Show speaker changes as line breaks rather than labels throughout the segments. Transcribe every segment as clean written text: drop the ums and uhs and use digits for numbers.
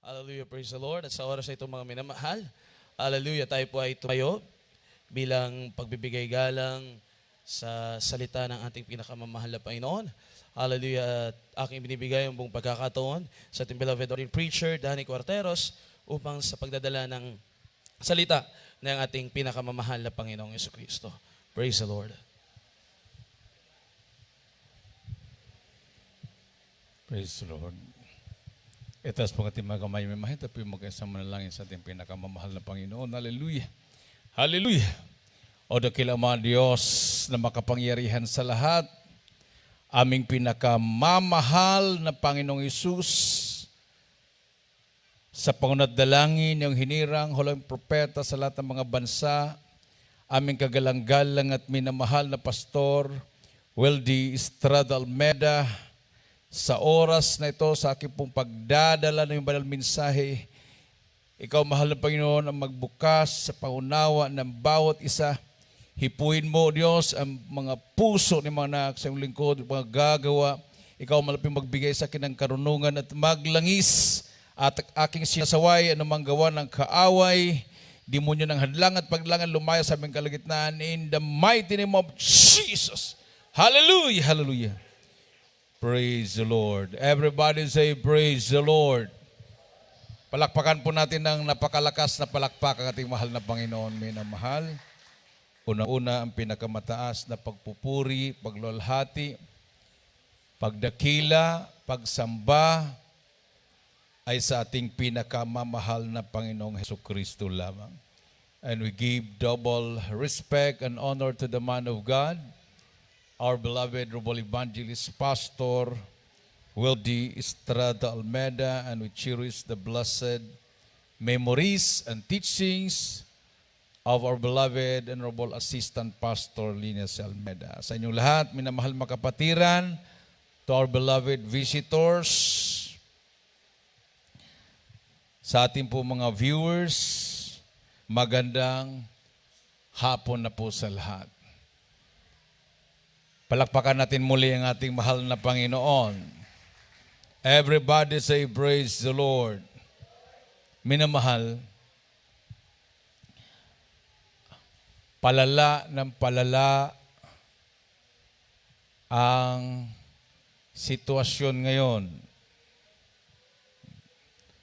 Hallelujah, praise the Lord. At sa oras na ito mga minamahal, hallelujah, tayo po ay tumayo bilang pagbibigay galang sa salita ng ating pinakamamahal na Panginoon. Hallelujah, at aking binibigay ang buong pagkakataon sa ating beloved ordained preacher, Danny Cuarteros, upang sa pagdadala ng salita ng ating pinakamamahal na Panginoong Jesucristo. Praise the Lord.
Praise the Lord. Itaas po ating mga kamay, may mahita po yung magkasama na langin sa ating pinakamamahal na Panginoon. Hallelujah! Hallelujah! O dakila mga Diyos na makapangyarihan sa lahat, aming pinakamamahal na Panginoong Isus, sa pangunat dalangin yung hinirang hulang propeta sa lahat ng mga bansa, aming kagalang-galang at minamahal na Pastor Weldy Estrada Almeda, sa oras na ito, sa aking pong pagdadala ng banal mensahe, ikaw, mahal na Panginoon, ang magbukas sa pangunawa ng bawat isa. Hipuin mo, Diyos, ang mga puso ng mga anak sa iyong lingkod, mga gagawa. Ikaw, malaping magbigay sa akin ng karunungan at maglangis at aking sinasaway anumang gawa ng kaaway, demonyo ng hadlang at paglangan lumaya sa aming kalagitnaan in the mighty name of Jesus. Hallelujah! Hallelujah! Praise the Lord. Everybody say, praise the Lord. Palakpakan po natin ng napakalakas na palakpak ang ating mahal na Panginoon. Minamahal. Una-una ang pinakamataas na pagpupuri, pagluwalhati, pagdakila, pagsamba ay sa ating pinakamamahal na Panginoong Jesucristo lamang. And we give double respect and honor to the man of God, our beloved Robol Evangelist Pastor Weldy Estrada Almeda, and we cherish the blessed memories and teachings of our beloved and Robol Assistant Pastor Linus Almeda. Sa inyong lahat, minamahal mga kapatiran, to our beloved visitors, sa ating po mga viewers, magandang hapon na po sa lahat. Palakpakan natin muli ang ating mahal na Panginoon. Everybody say, praise the Lord. Minamahal, palala ng palala ang sitwasyon ngayon.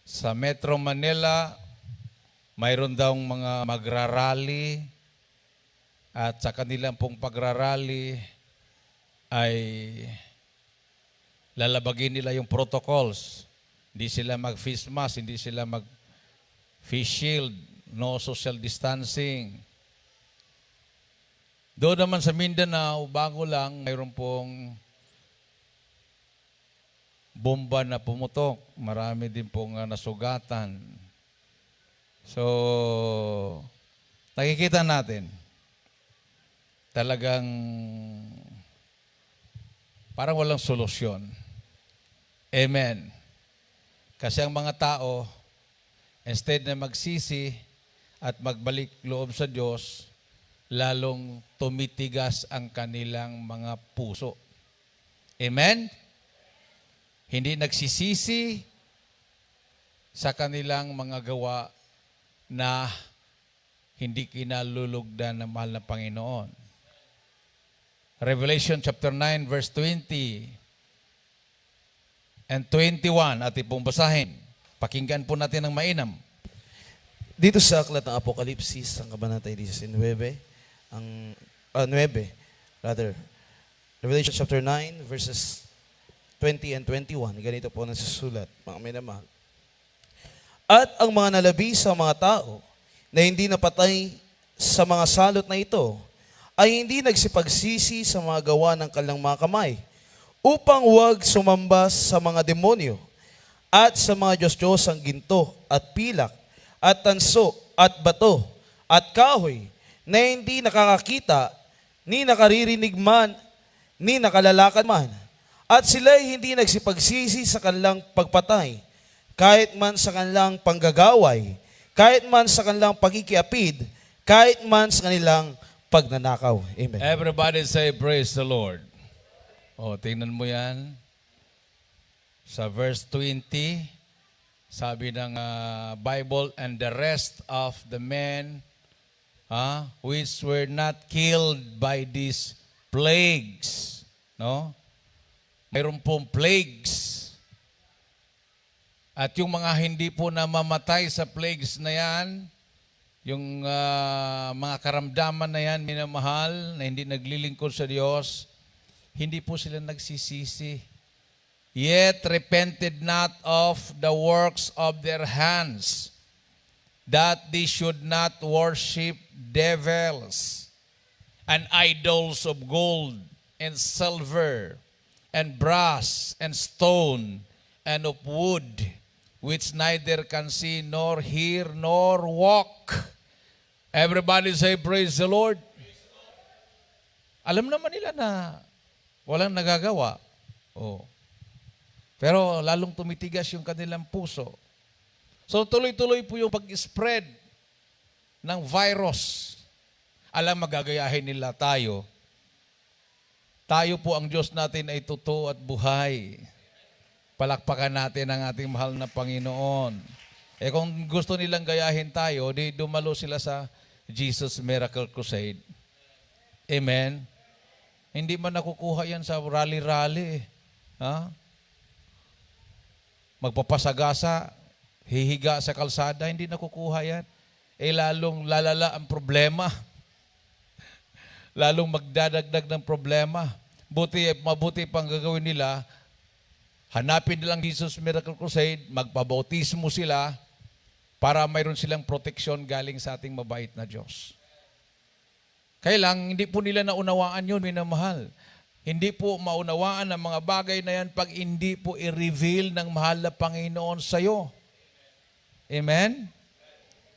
Sa Metro Manila, mayroon daw mga magrarally at sa kanilang pong pagrarally, ay lalabagin nila yung protocols. Hindi sila mag-face mask, hindi sila mag-face shield, no social distancing. Doon naman sa Mindanao, bago lang, mayroon pong bomba na pumutok. Marami din pong nasugatan. So, nakikita natin, talagang parang walang solusyon. Amen. Kasi ang mga tao, instead na magsisi at magbalik loob sa Diyos, lalong tumitigas ang kanilang mga puso. Amen? Hindi nagsisisi sa kanilang mga gawa na hindi kinalulugdan ng mahal na Panginoon. Revelation chapter 9 verse 20 and 21 ating pong basahin. Pakinggan po natin ng mainam.
Dito sa aklat ng Apokalipsis, ang kabanata 19, ang 9, rather, Revelation chapter 9 verses 20 and 21. Ganito po nasusulat, mga minamahal. At ang mga nalabi sa mga tao na hindi napatay sa mga salot na ito, ay hindi nagsipagsisi sa mga gawa ng kanilang mga kamay, upang huwag sumamba sa mga demonyo, at sa mga Diyos-Diyosang ginto, at pilak, at tanso, at bato, at kahoy, na hindi nakakakita, ni nakaririnig man, ni nakalalakad man. At sila'y hindi nagsipagsisi sa kanilang pagpatay, kahit man sa kanilang panggagaway, kahit man sa kanilang pagkikiapid, kahit man sa kanilang pagnanakaw. Amen.
Everybody say, praise the Lord. O, tingnan mo yan. Sa verse 20 Sabi ng Bible, and the rest of the men which were not killed by these plagues. No? Mayroon pong plagues. At yung mga hindi po namamatay sa plagues na yan, yung mga karamdaman na yan, minamahal, na hindi naglilingkod sa Diyos, hindi po sila nagsisisi. Yet repented not of the works of their hands, that they should not worship devils and idols of gold and silver and brass and stone and of wood, which neither can see nor hear nor walk. Everybody say, praise the Lord. Alam naman nila na walang nagagawa. Oh. Pero lalong tumitigas yung kanilang puso. So tuloy-tuloy po yung pag-spread ng virus. Alam, magagayahin nila tayo. Tayo po ang Diyos natin ay totoo at buhay. Palakpakan natin ang ating mahal na Panginoon. Eh kung gusto nilang gayahin tayo, di dumalo sila sa Jesus Miracle Crusade. Amen? Hindi man nakukuha yan sa rally-rally. Ha? Magpapasagasa, hihiga sa kalsada, hindi nakukuha yan. Eh lalong lalala ang problema. Lalong magdadagdag ng problema. Mabuti pang gagawin nila, hanapin nilang Jesus Miracle Crusade, magpabautismo sila para mayroon silang proteksyon galing sa ating mabait na Diyos. Kaya lang, hindi po nila naunawaan yun, minamahal. Hindi po maunawaan ang mga bagay na yan pag hindi po i-reveal ng mahal na Panginoon sa iyo. Amen?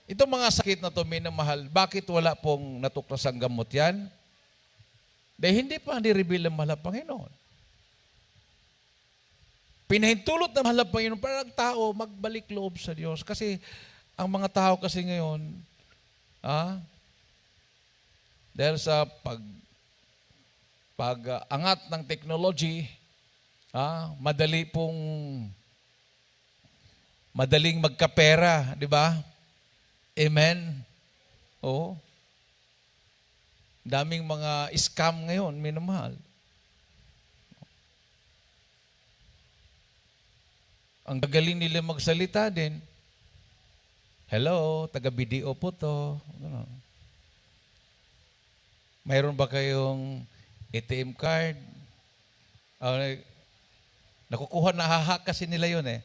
Itong mga sakit na ito, minamahal, bakit wala pong natuklasang gamot yan? Dahil hindi pa ni-reveal ng mahal na Panginoon. Pinahintulot ng mahal na Panginoon para ang tao magbalik loob sa Diyos. Kasi ang mga tao kasi ngayon, dahil sa pag-angat ng technology, madaling magkapera, di ba? Amen? Oo. Daming mga scam ngayon, minamahal. Ang gagaling nila magsalita din. Hello, taga-BDO po to. Ano? Mayroon ba kayong ATM card? Nakukuha, nahahack kasi nila yun eh.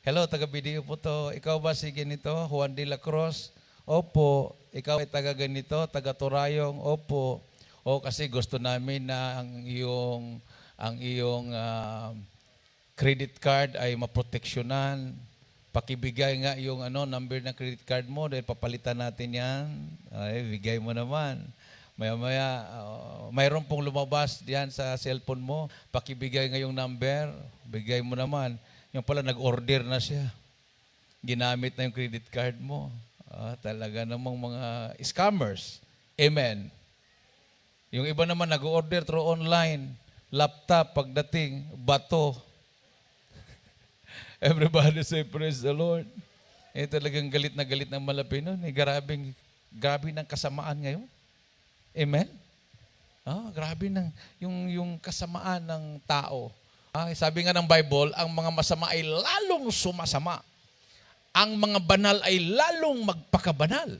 Hello, taga-BDO po to. Ikaw ba si ganito? Juan de la Cruz? Opo. Ikaw ay taga-ganito? Taga-Turayong? Opo. O kasi gusto namin na ang iyong credit card ay maproteksyonan. Pakibigay nga yung number ng credit card mo dahil papalitan natin yan. Ay, bigay mo naman. Maya-maya, mayroon pong lumabas diyan sa cellphone mo. Pakibigay nga yung number. Bigay mo naman. Yung pala, nag-order na siya. Ginamit na yung credit card mo. Talaga namang mga scammers. Amen. Yung iba naman nag-order through online. Laptop, pagdating, bato. Everybody say, praise the Lord. Talagang galit ng Malapino. Grabe ng kasamaan ngayon. Amen? Grabe yung kasamaan ng tao. Sabi nga ng Bible, ang mga masama ay lalong sumasama. Ang mga banal ay lalong magpakabanal.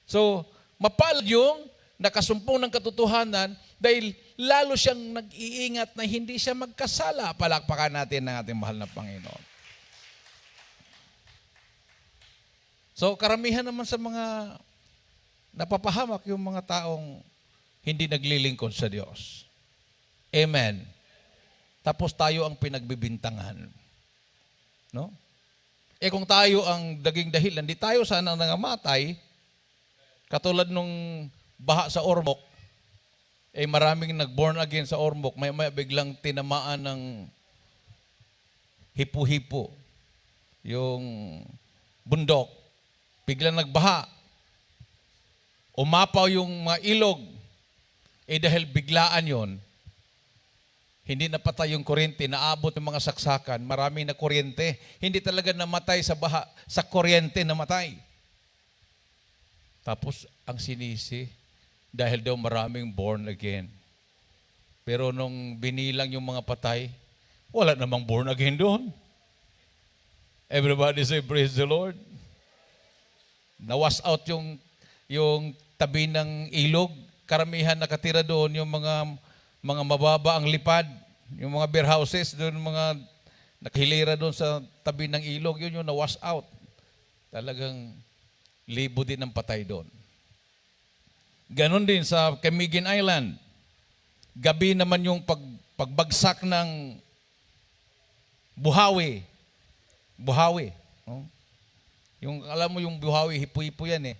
So, mapalad yung nakasumpong ng katotohanan dahil lalo siyang nag-iingat na hindi siya magkasala. Palakpakan natin ng ating mahal na Panginoon. So, karamihan naman sa mga napapahamak yung mga taong hindi naglilingkod sa Diyos. Amen. Tapos tayo ang pinagbibintangan. No? Kung tayo ang daging dahilan, di tayo sana nangamatay, katulad nung baha sa Ormoc, maraming nag-born again sa Ormoc, may biglang tinamaan ng hipo-hipo. Yung bundok, biglang nagbaha. Umapaw yung mga ilog. Dahil biglaan yon, Hindi napatay yung kuryente, naabot yung mga saksakan, marami na kuryente. Hindi talaga namatay sa sa kuryente namatay. Tapos ang sinisi, dahil daw maraming born again. Pero nung binilang yung mga patay, wala namang born again doon. Everybody say, praise the Lord. Nawas out yung tabi ng ilog. Karamihan nakatira doon yung mga mababa ang lipad. Yung mga beer houses, doon mga nakahilera doon sa tabi ng ilog, yun yung nawas out. Talagang libo din ang patay doon. Ganon din sa Camiguin Island. Gabi naman yung pagbagsak ng Buhawi. Buhawi. Oh. Yung, alam mo yung Buhawi, hipo-hipo yan eh.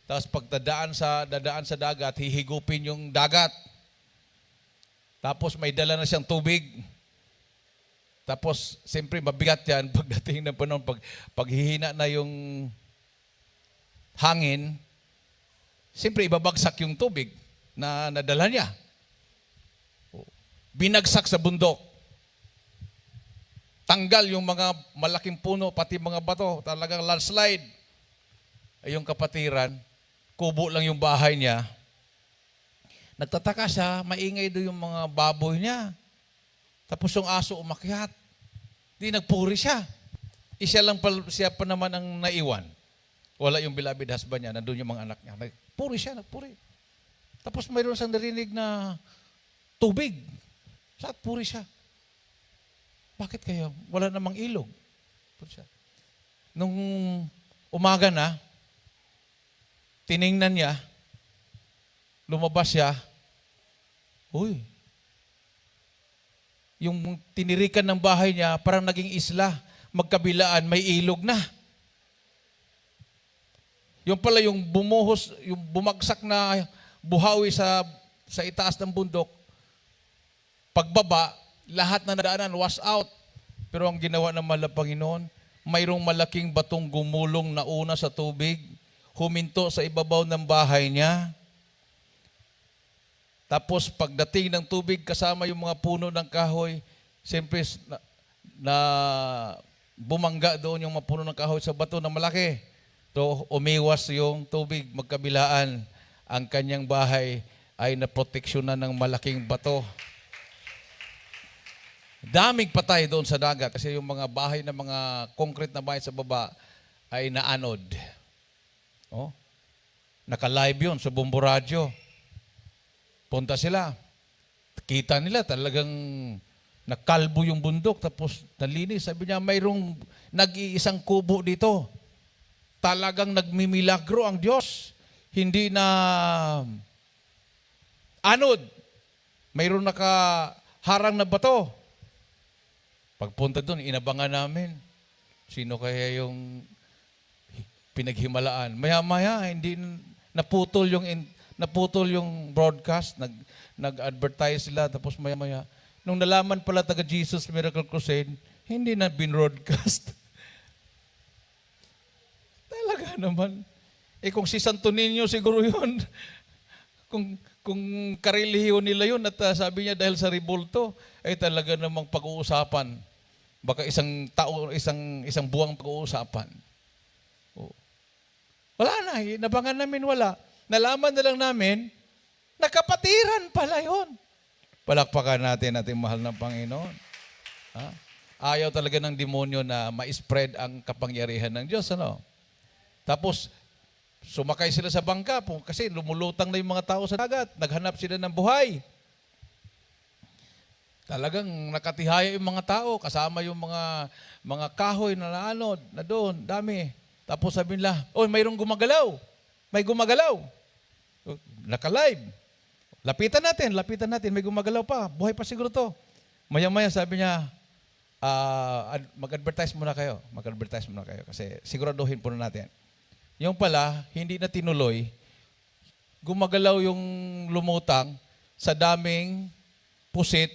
Tapos pag dadaan sa dagat, hihigupin yung dagat. Tapos may dala na siyang tubig. Tapos, siyempre, mabigat yan pagdating ng panahon, paghihina na yung hangin, siyempre, ibabagsak yung tubig na nadala niya. Binagsak sa bundok. Tanggal yung mga malaking puno, pati mga bato, talagang landslide. Ay yung kapatiran, kubo lang yung bahay niya. Nagtataka siya, maingay doon yung mga baboy niya. Tapos yung aso umakyat. Di nagpuri siya. Siya pa naman ang naiwan. Wala yung beloved husband niya, nandun yung mga anak niya. Nagpuri siya, nagpuri. Tapos mayroon siyang narinig na tubig. Saan puri siya? Bakit kayo? Wala namang ilog. Puri siya. Nung umaga na, tiningnan niya, lumabas siya, uy, yung tinirikan ng bahay niya, parang naging isla, magkabilaan, may ilog na. Yung pala yung bumuhos, yung bumagsak na buhawi sa itaas ng bundok, pagbaba, lahat na nadaanan, was out. Pero ang ginawa ng mahal na Panginoon, mayroong malaking batong gumulong na una sa tubig, huminto sa ibabaw ng bahay niya. Tapos pagdating ng tubig kasama yung mga puno ng kahoy, siyempre na bumangga doon yung mga puno ng kahoy sa bato na malaki. So umiwas yung tubig magkabilaan. Ang kanyang bahay ay naproteksyonan ng malaking bato. Daming patay doon sa dagat kasi yung mga bahay na mga concrete na bahay sa baba ay naanod. Oh, naka-live yun sa Bumbo Radio. Punta sila. Kita nila talagang nakalbo yung bundok tapos nalinis. Sabi niya, mayroong nag-iisang kubo dito. Talagang nagmimilagro ang Diyos. Hindi na anod. Mayroong nakaharang na bato. Pagpunta doon, inabangan namin. Sino kaya yung pinaghimalaan? Maya-maya, hindi naputol yung broadcast, nag-advertise sila, tapos maya-maya. Nung nalaman pala taga Jesus Miracle Crusade, hindi na bin-broadcast. Talaga naman. Kung si Santo Niño siguro yun, kung karelihiyon nila yun, at sabi niya dahil sa ribulto, ay talaga namang pag-uusapan. Baka isang buwang pag-uusapan. Oh. Wala na, nabangan namin wala. Nalaman na lang namin, nakapatiran pala yun. Palakpakan natin ating mahal ng Panginoon. Ha? Ayaw talaga ng demonyo na ma-spread ang kapangyarihan ng Diyos. Ano? Tapos, sumakay sila sa bangka kasi lumulutang na yung mga tao sa dagat. Naghanap sila ng buhay. Talagang nakatihaya yung mga tao, kasama yung mga kahoy na naanod, na doon, dami. Tapos sabi nila, mayroong gumagalaw. May gumagalaw. Naka-live. Lapitan natin, may gumagalaw pa. Buhay pa siguro to. Maya-maya sabi niya, mag-advertise muna kayo. Kasi siguraduhin po natin. Yung pala, hindi na tinuloy. Gumagalaw yung lumutang sa daming pusit.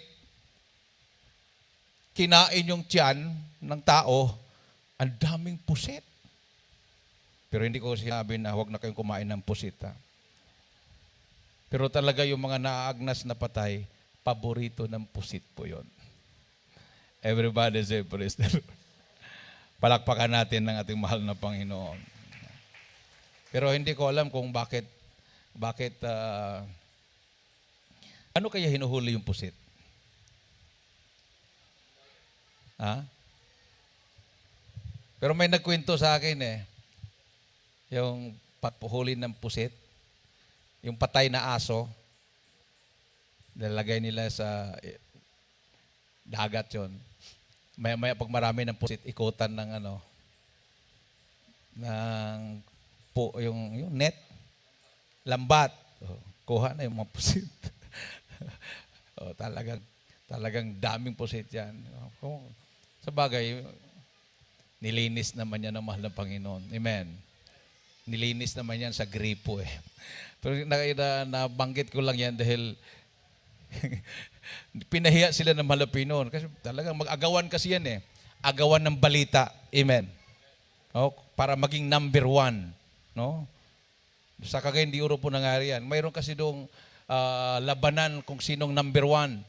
Kinain yung tiyan ng tao. Ang daming pusit. Pero hindi ko sinabi na huwag na kayong kumain ng pusit. Ha? Pero talaga yung mga naaagnas na patay, paborito ng pusit po yon. Everybody say, praise the Lord. Palakpakan natin ng ating mahal na Panginoon. Pero hindi ko alam kung bakit ano kaya hinuhuli yung pusit? Ha? Pero may nagkwento sa akin yung pagpuhuli ng pusit, yung patay na aso, nilagay nila sa dagat yon. Maya pag marami ng pusit, ikutan ng yung net, lambat. Kuha na yung mga pusit. Talagang daming pusit yan. Sa bagay, nilinis naman yan ng mahal na Panginoon. Amen. Nilinis naman yan sa gripo Pero nabanggit ko lang yan dahil pinahiya sila ng mahal na Panginoon. Kasi talagang mag-agawan kasi yan Agawan ng balita. Amen. Para maging number one. No? Sa Cagayan de Oro po nangyari yan. Mayroon kasi doong labanan kung sinong number one.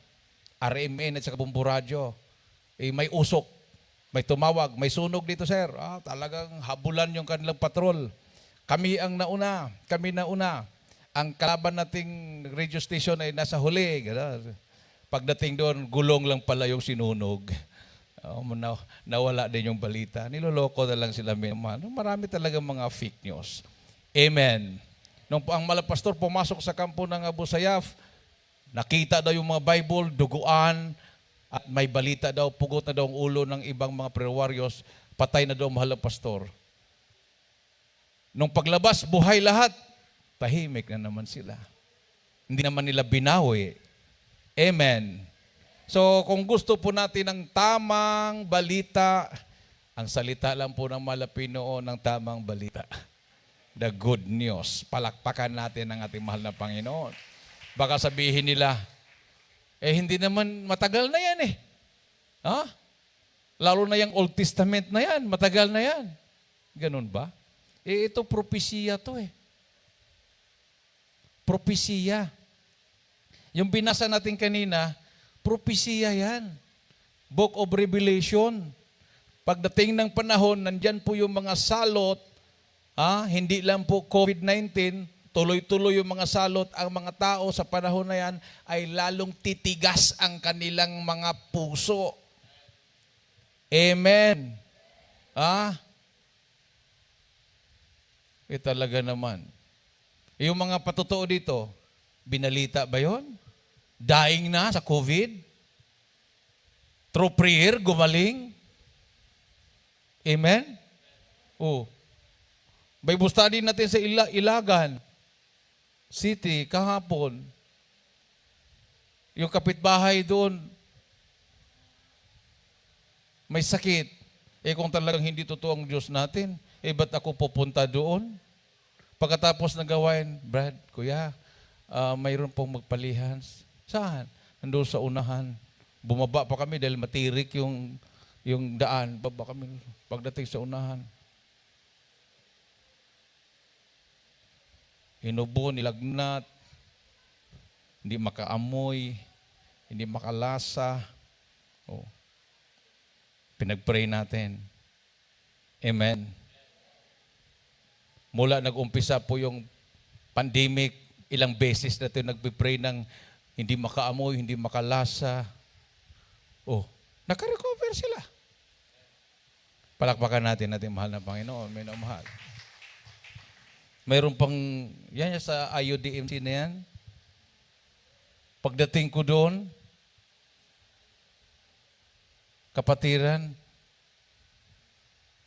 RMN at saka Bumbu Radyo. May usok, may tumawag, may sunog dito, sir. Talagang habulan yung kanilang patrol. Kami nauna. Ang kalaban nating radio station ay nasa huli. Pagdating doon, gulong lang pala yung sinunog. Nawala din yung balita. Niloloko na lang sila. Marami talaga mga fake news. Amen. Nung ang malapastor pumasok sa kampo ng Abu Sayyaf, nakita daw yung mga Bible, duguan, at may balita daw, pugot na daw ang ulo ng ibang mga prayer warriors, patay na daw ang mahal na pastor. Nung paglabas, buhay lahat, tahimik na naman sila. Hindi naman nila binawi. Amen. So kung gusto po natin ng tamang balita, ang salita lang po ng Malapino ng tamang balita. The good news. Palakpakan natin ang ating mahal na Panginoon. Baka sabihin nila, hindi naman matagal na yan Lalo na yung Old Testament na yan, matagal na yan. Ganun ba? Ito propesiya to Propesiya. Yung binasa natin kanina, propesiya yan. Book of Revelation. Pagdating ng panahon, nandyan po yung mga salot, hindi lang po COVID-19, tuloy-tuloy yung mga salot. Ang mga tao sa panahon na yan ay lalong titigas ang kanilang mga puso. Amen. Talaga naman. Yung mga patotoo dito, binalita ba yon? Daing na sa COVID? Through prayer, gumaling? Amen? Bible study natin sa Ilagan City kahapon. Yung kapitbahay doon, may sakit. Kung talagang hindi totoo ang Diyos natin, ba't ako pupunta doon? Pagkatapos ng gawain, Brad, kuya, mayroon pong magpalihan. Saan? Nandun sa unahan. Bumaba pa kami dahil matirik yung daan. Baba kami pagdating sa unahan. Inubo, nilagnat, hindi makaamoy, hindi makalasa. Pinag-pray natin. Amen. Mula nag-umpisa po yung pandemic, ilang beses na ito nagpipray ng hindi makaamoy, hindi makalasa. Nakarecover sila. Palakpakan natin mahal na Panginoon. May namahal. Mayroon pang, yan sa IUDMC na yan. Pagdating ko doon, kapatiran,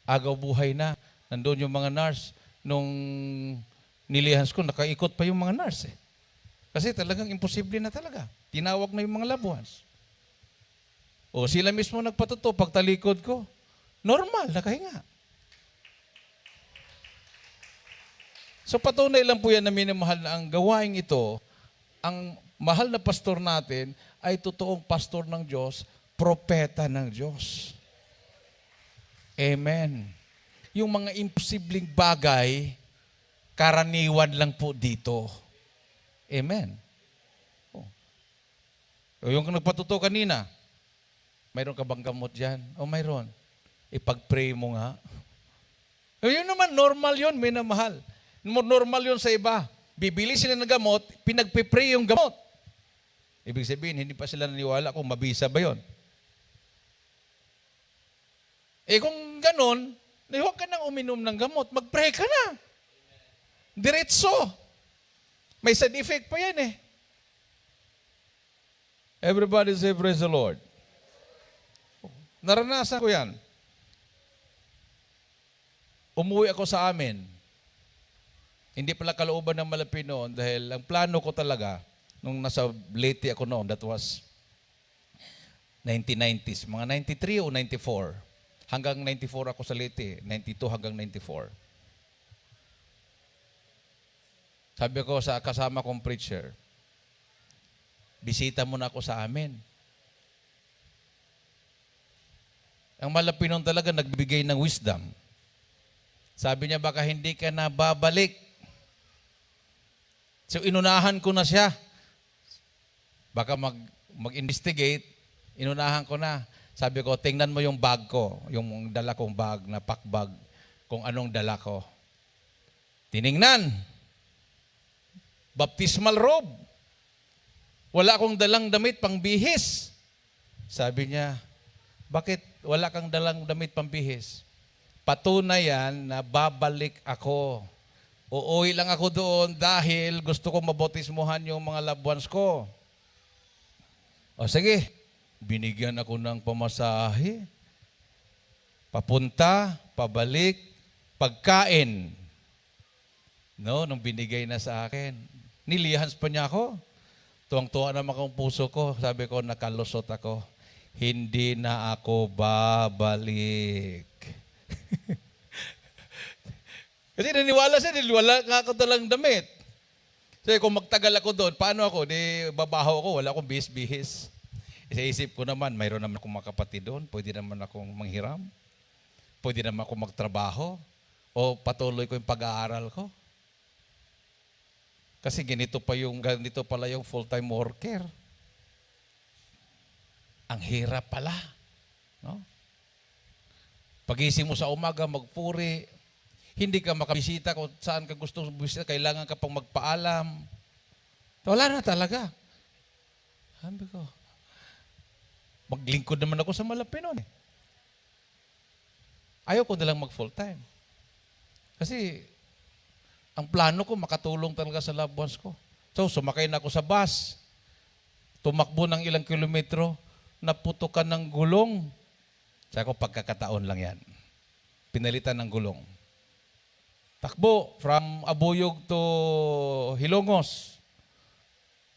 agaw buhay na. Nandun yung mga nurse. Nung nilihans ko, nakaikot pa yung mga nurse Kasi talagang imposible na talaga. Tinawag na yung mga loved ones. Sila mismo nagpatuto, pagtalikod ko, normal, nakahinga. So patunay lang po yan na minamahal na ang gawain ito, ang mahal na pastor natin ay totoong pastor ng Diyos, propeta ng Diyos. Amen. Yung mga imposibleng bagay, karaniwan lang po dito. Amen. O yung nagpatuto kanina, mayroon ka bang gamot dyan? O mayroon. Ipag-pray mo nga. O yun naman, normal yun, minamahal. Normal yun sa iba. Bibili sila ng gamot, pinagpipray yung gamot. Ibig sabihin, hindi pa sila naniwala kung mabisa ba yun. Eh kung ganun, huwag ka nang uminom ng gamot, mag-pray ka na. Diretso. May side effect pa yan eh. Everybody say, praise the Lord. Naranasan ko yan. Umuwi ako sa amin. Hindi pala kalooban ng Malapi noon dahil ang plano ko talaga, nung nasa Leyte ako noon, that was 1990s, mga 93 o 94. Hanggang 94 ako sa Leyte, 92 hanggang 94. Sabi ko sa kasama kong preacher, bisita mo na ako sa amin. Ang Malapi noon talaga nagbibigay ng wisdom. Sabi niya, baka hindi ka na babalik. So inunahan ko na siya. Baka mag-investigate, inunahan ko na. Sabi ko, tingnan mo yung bag ko, yung dala kong bag na pack bag, kung anong dala ko. Tiningnan. Baptismal robe. Wala akong dalang damit pang bihis. Sabi niya, bakit wala kang dalang damit pang bihis? Patunay yan na babalik ako. Uuwi lang ako doon dahil gusto ko mabautismuhan yung mga loved ones ko. O sige, binigyan ako ng pamasahe. Papunta, pabalik, pagkain. No, nung binigay na sa akin, nilihans pa niya ako. Tuwang-tuwa naman ang puso ko. Sabi ko, nakalusot ako. Hindi na ako babalik. Kasi naniwala siya, wala nga ako dalang damit. So kung magtagal ako doon, paano ako? Di babaho ako, wala akong bihis-bihis. Sa isip ko naman, mayroon naman akong mga kapatid doon, pwede naman akong manghiram, pwede naman akong magtrabaho, o patuloy ko yung pag-aaral ko. Kasi ganito pala yung full-time worker. Ang hirap pala. No? Pagising mo sa umaga, magpuri, hindi ka makabisita kung saan ka gusto bisita, kailangan ka pang magpaalam. Wala na talaga. Sabi ko, maglingkod naman ako sa Malapi noon eh. Ayaw ko nalang mag full time. Kasi, ang plano ko, makatulong talaga sa loved ones ko. So, sumakay na ako sa bus. Tumakbo ng ilang kilometro, naputukan ng gulong. Sabi ko, pagkakataon lang yan. Pinalitan ng gulong. Takbo, from Abuyog to Hilongos.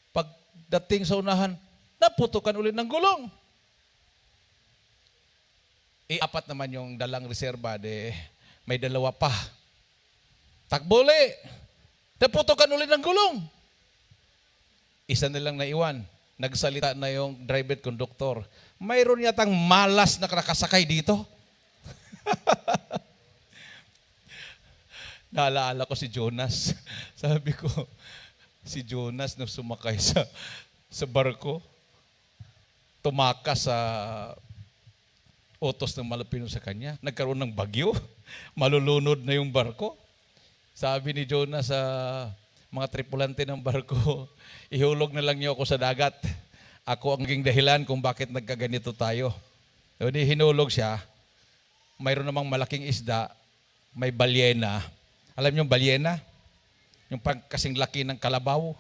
Pagdating sa unahan, naputukan ulit ng gulong. Apat naman yung dalang reserba, may dalawa pa. Takbo ulit. Naputukan ulit ng gulong. Isa na lang naiwan. Nagsalita na yung driver at conductor. Mayroon yatang malas na nakasakay dito. Naalaala ko si Jonas. Sabi ko, si Jonas nung sumakay sa barko, tumakas sa utos ng Malapino sa kanya. Nagkaroon ng bagyo. Malulunod na yung barko. Sabi ni Jonas sa mga tripulante ng barko, ihulog na lang niyo ako sa dagat. Ako ang naging dahilan kung bakit nagkaganito tayo. So, hinulog siya. Mayroon namang malaking isda. May balyena. Alam niyo yung balyena? Yung parang kasing laki ng kalabaw.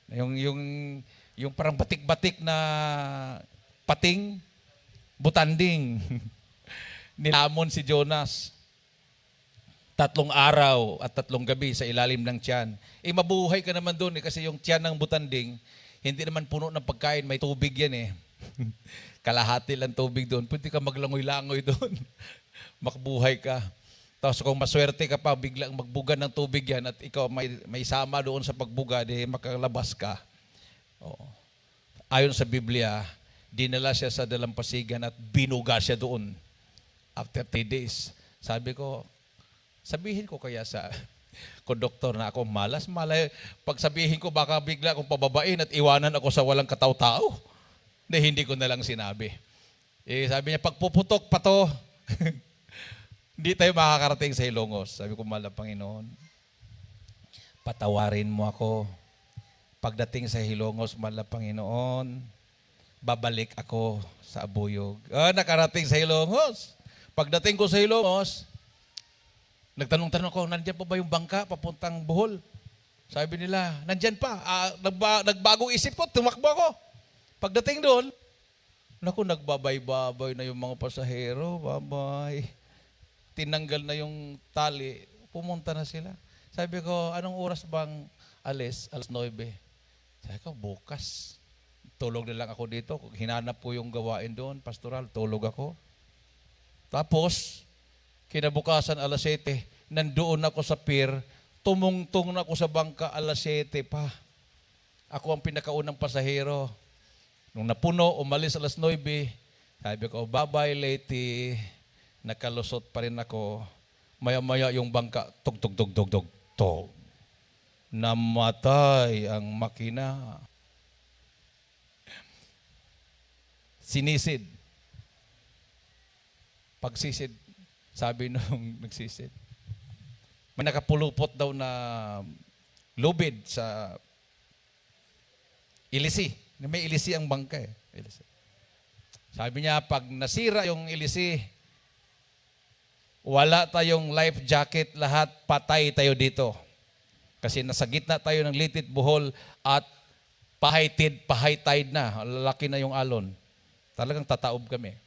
Yung parang batik-batik na pating, butanding. Nilamon si Jonas. 3 araw at 3 gabi sa ilalim ng tiyan. Mabuhay ka naman doon kasi yung tiyan ng butanding, hindi naman puno ng pagkain, may tubig yan eh. Kalahati lang tubig doon. Pwede ka maglangoy-langoy doon. Makbuhay ka. Tapos kung maswerte ka pa, biglang magbuga ng tubig yan at ikaw may sama doon sa pagbuga, makalabas ka. Oo. Ayon sa Biblia, dinala siya sa dalampasigan at binuga siya doon. After 3 days, sabi ko, sabihin ko kaya sa Konduktor na ako, malas. Malay, pag sabihin ko, baka bigla akong pababain at iwanan ako sa walang kataw-tao. Hindi ko na lang sinabi. Sabi niya, pagpuputok pa to, hindi tayo makakarating sa Ilongos. Sabi ko, mahal na Panginoon, patawarin mo ako. Pagdating sa Ilongos, mahal na Panginoon, babalik ako sa Abuyog. Nakarating sa Ilongos. Pagdating ko sa Ilongos, nagtanong-tanong ko, nandyan pa ba yung bangka papuntang Bohol? Sabi nila, nandyan pa. Nagbagong isip ko, tumakbo ako. Pagdating doon, naku, nagbabay-babay na yung mga pasahero. Babay. Tinanggal na yung tali. Pumunta na sila. Sabi ko, anong oras bang alis? Alas 9. Sabi ko, bukas. Tulog na lang ako dito. Hinanap ko yung gawain doon, pastoral, tulog ako. Tapos, kinabukasan alas 7, nandoon ako sa pier, tumungtong na ako sa bangka alas 7 pa. Ako ang pinakaunang pasahero. Nung napuno, umalis alas 9, sabi ko, bye-bye, Leti. Nakalusot pa rin ako. Maya-maya yung bangka, tug-tug-tug-tug-tug. Namatay ang makina. Sinisid. Pagsisid, sabi nung nagsisid, may nakapulupot daw na lubid sa ilisi. May ilisi ang bangka eh. Ilisi. Sabi niya, pag nasira yung ilisi, wala tayong life jacket, lahat patay tayo dito. Kasi nasa gitna tayo ng Litit, Bohol at high tide na. Laki na yung alon. Talagang tataob kami.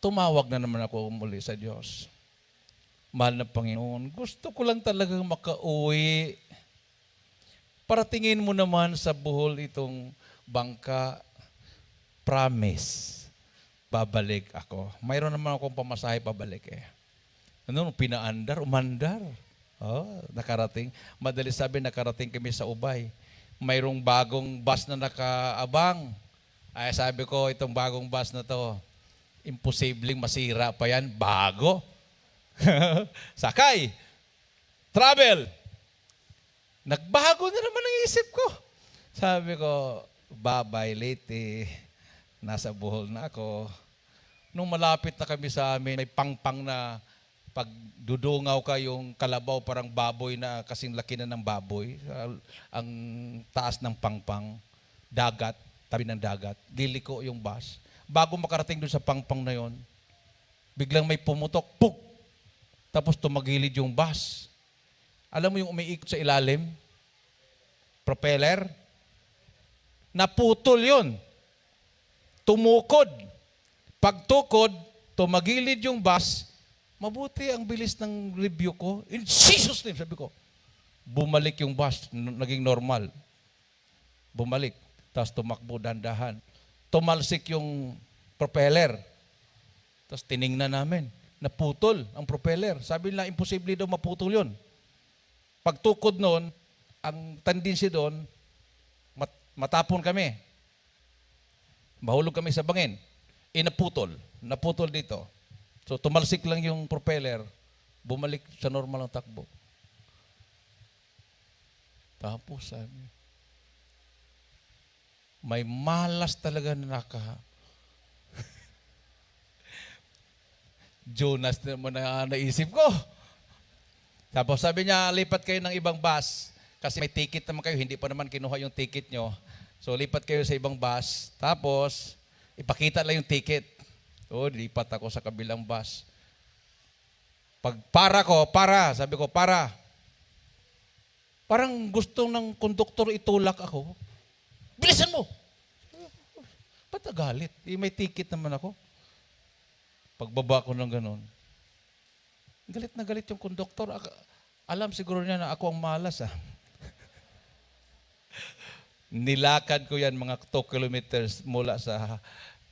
Tumawag na naman ako muli sa Diyos. Mahal na Panginoon, gusto ko lang talagang makauwi. Paratingin mo naman sa Bohol itong bangka. Promise, babalik ako. Mayroon naman akong pamasahe pabalik eh. Pinaandar, umandar. Nakarating. Madali sabi, nakarating kami sa Ubay. Mayroong bagong bus na nakaabang. Ay sabi ko, itong bagong bus na to, imposibleng masira pa yan. Bago. Sakay. Travel. Nagbago na naman ang isip ko. Sabi ko, bye-bye, Leti. Nasa Bohol na ako. Nung malapit na kami sa amin, may pangpang na pag dudungaw ka yung kalabaw, parang baboy na kasing laki na ng baboy. Ang taas ng pangpang. Dagat. Tabi ng dagat, liliko yung bus. Bago makarating doon sa pangpang na yon, biglang may pumutok, puk! Tapos tumagilid yung bus. Alam mo yung umiikot sa ilalim? Propeller? Naputol yun. Tumukod. Pagtukod, tumagilid yung bus, mabuti ang bilis ng review ko. In Jesus' name, sabi ko, bumalik yung bus, naging normal. Bumalik. Tapos tumakbo dandahan. Tumalsik yung propeller. Tapos tiningnan namin. Naputol ang propeller. Sabi nila, imposible daw maputol yun. Pagtukod noon, ang tendency doon, matapon kami. Mahulog kami sa bangin. Naputol. Naputol dito. So tumalsik lang yung propeller. Bumalik sa normal ang takbo. Tapos sabi, may malas talaga na Jonas naman na naisip ko. Tapos sabi niya, lipat kayo ng ibang bus. Kasi may ticket naman kayo, hindi pa naman kinuha yung ticket nyo. So lipat kayo sa ibang bus. Tapos, ipakita lang yung ticket. So, lipat ako sa kabilang bus. Pag sabi ko, para. Parang gusto ng konduktor itulak ako. Bilisan mo! Ba't nagalit? May ticket naman ako. Pagbaba ko ng ganon. Galit na galit yung konduktor. Alam siguro niya na ako ang malas Nilakad ko yan mga 2 kilometers mula sa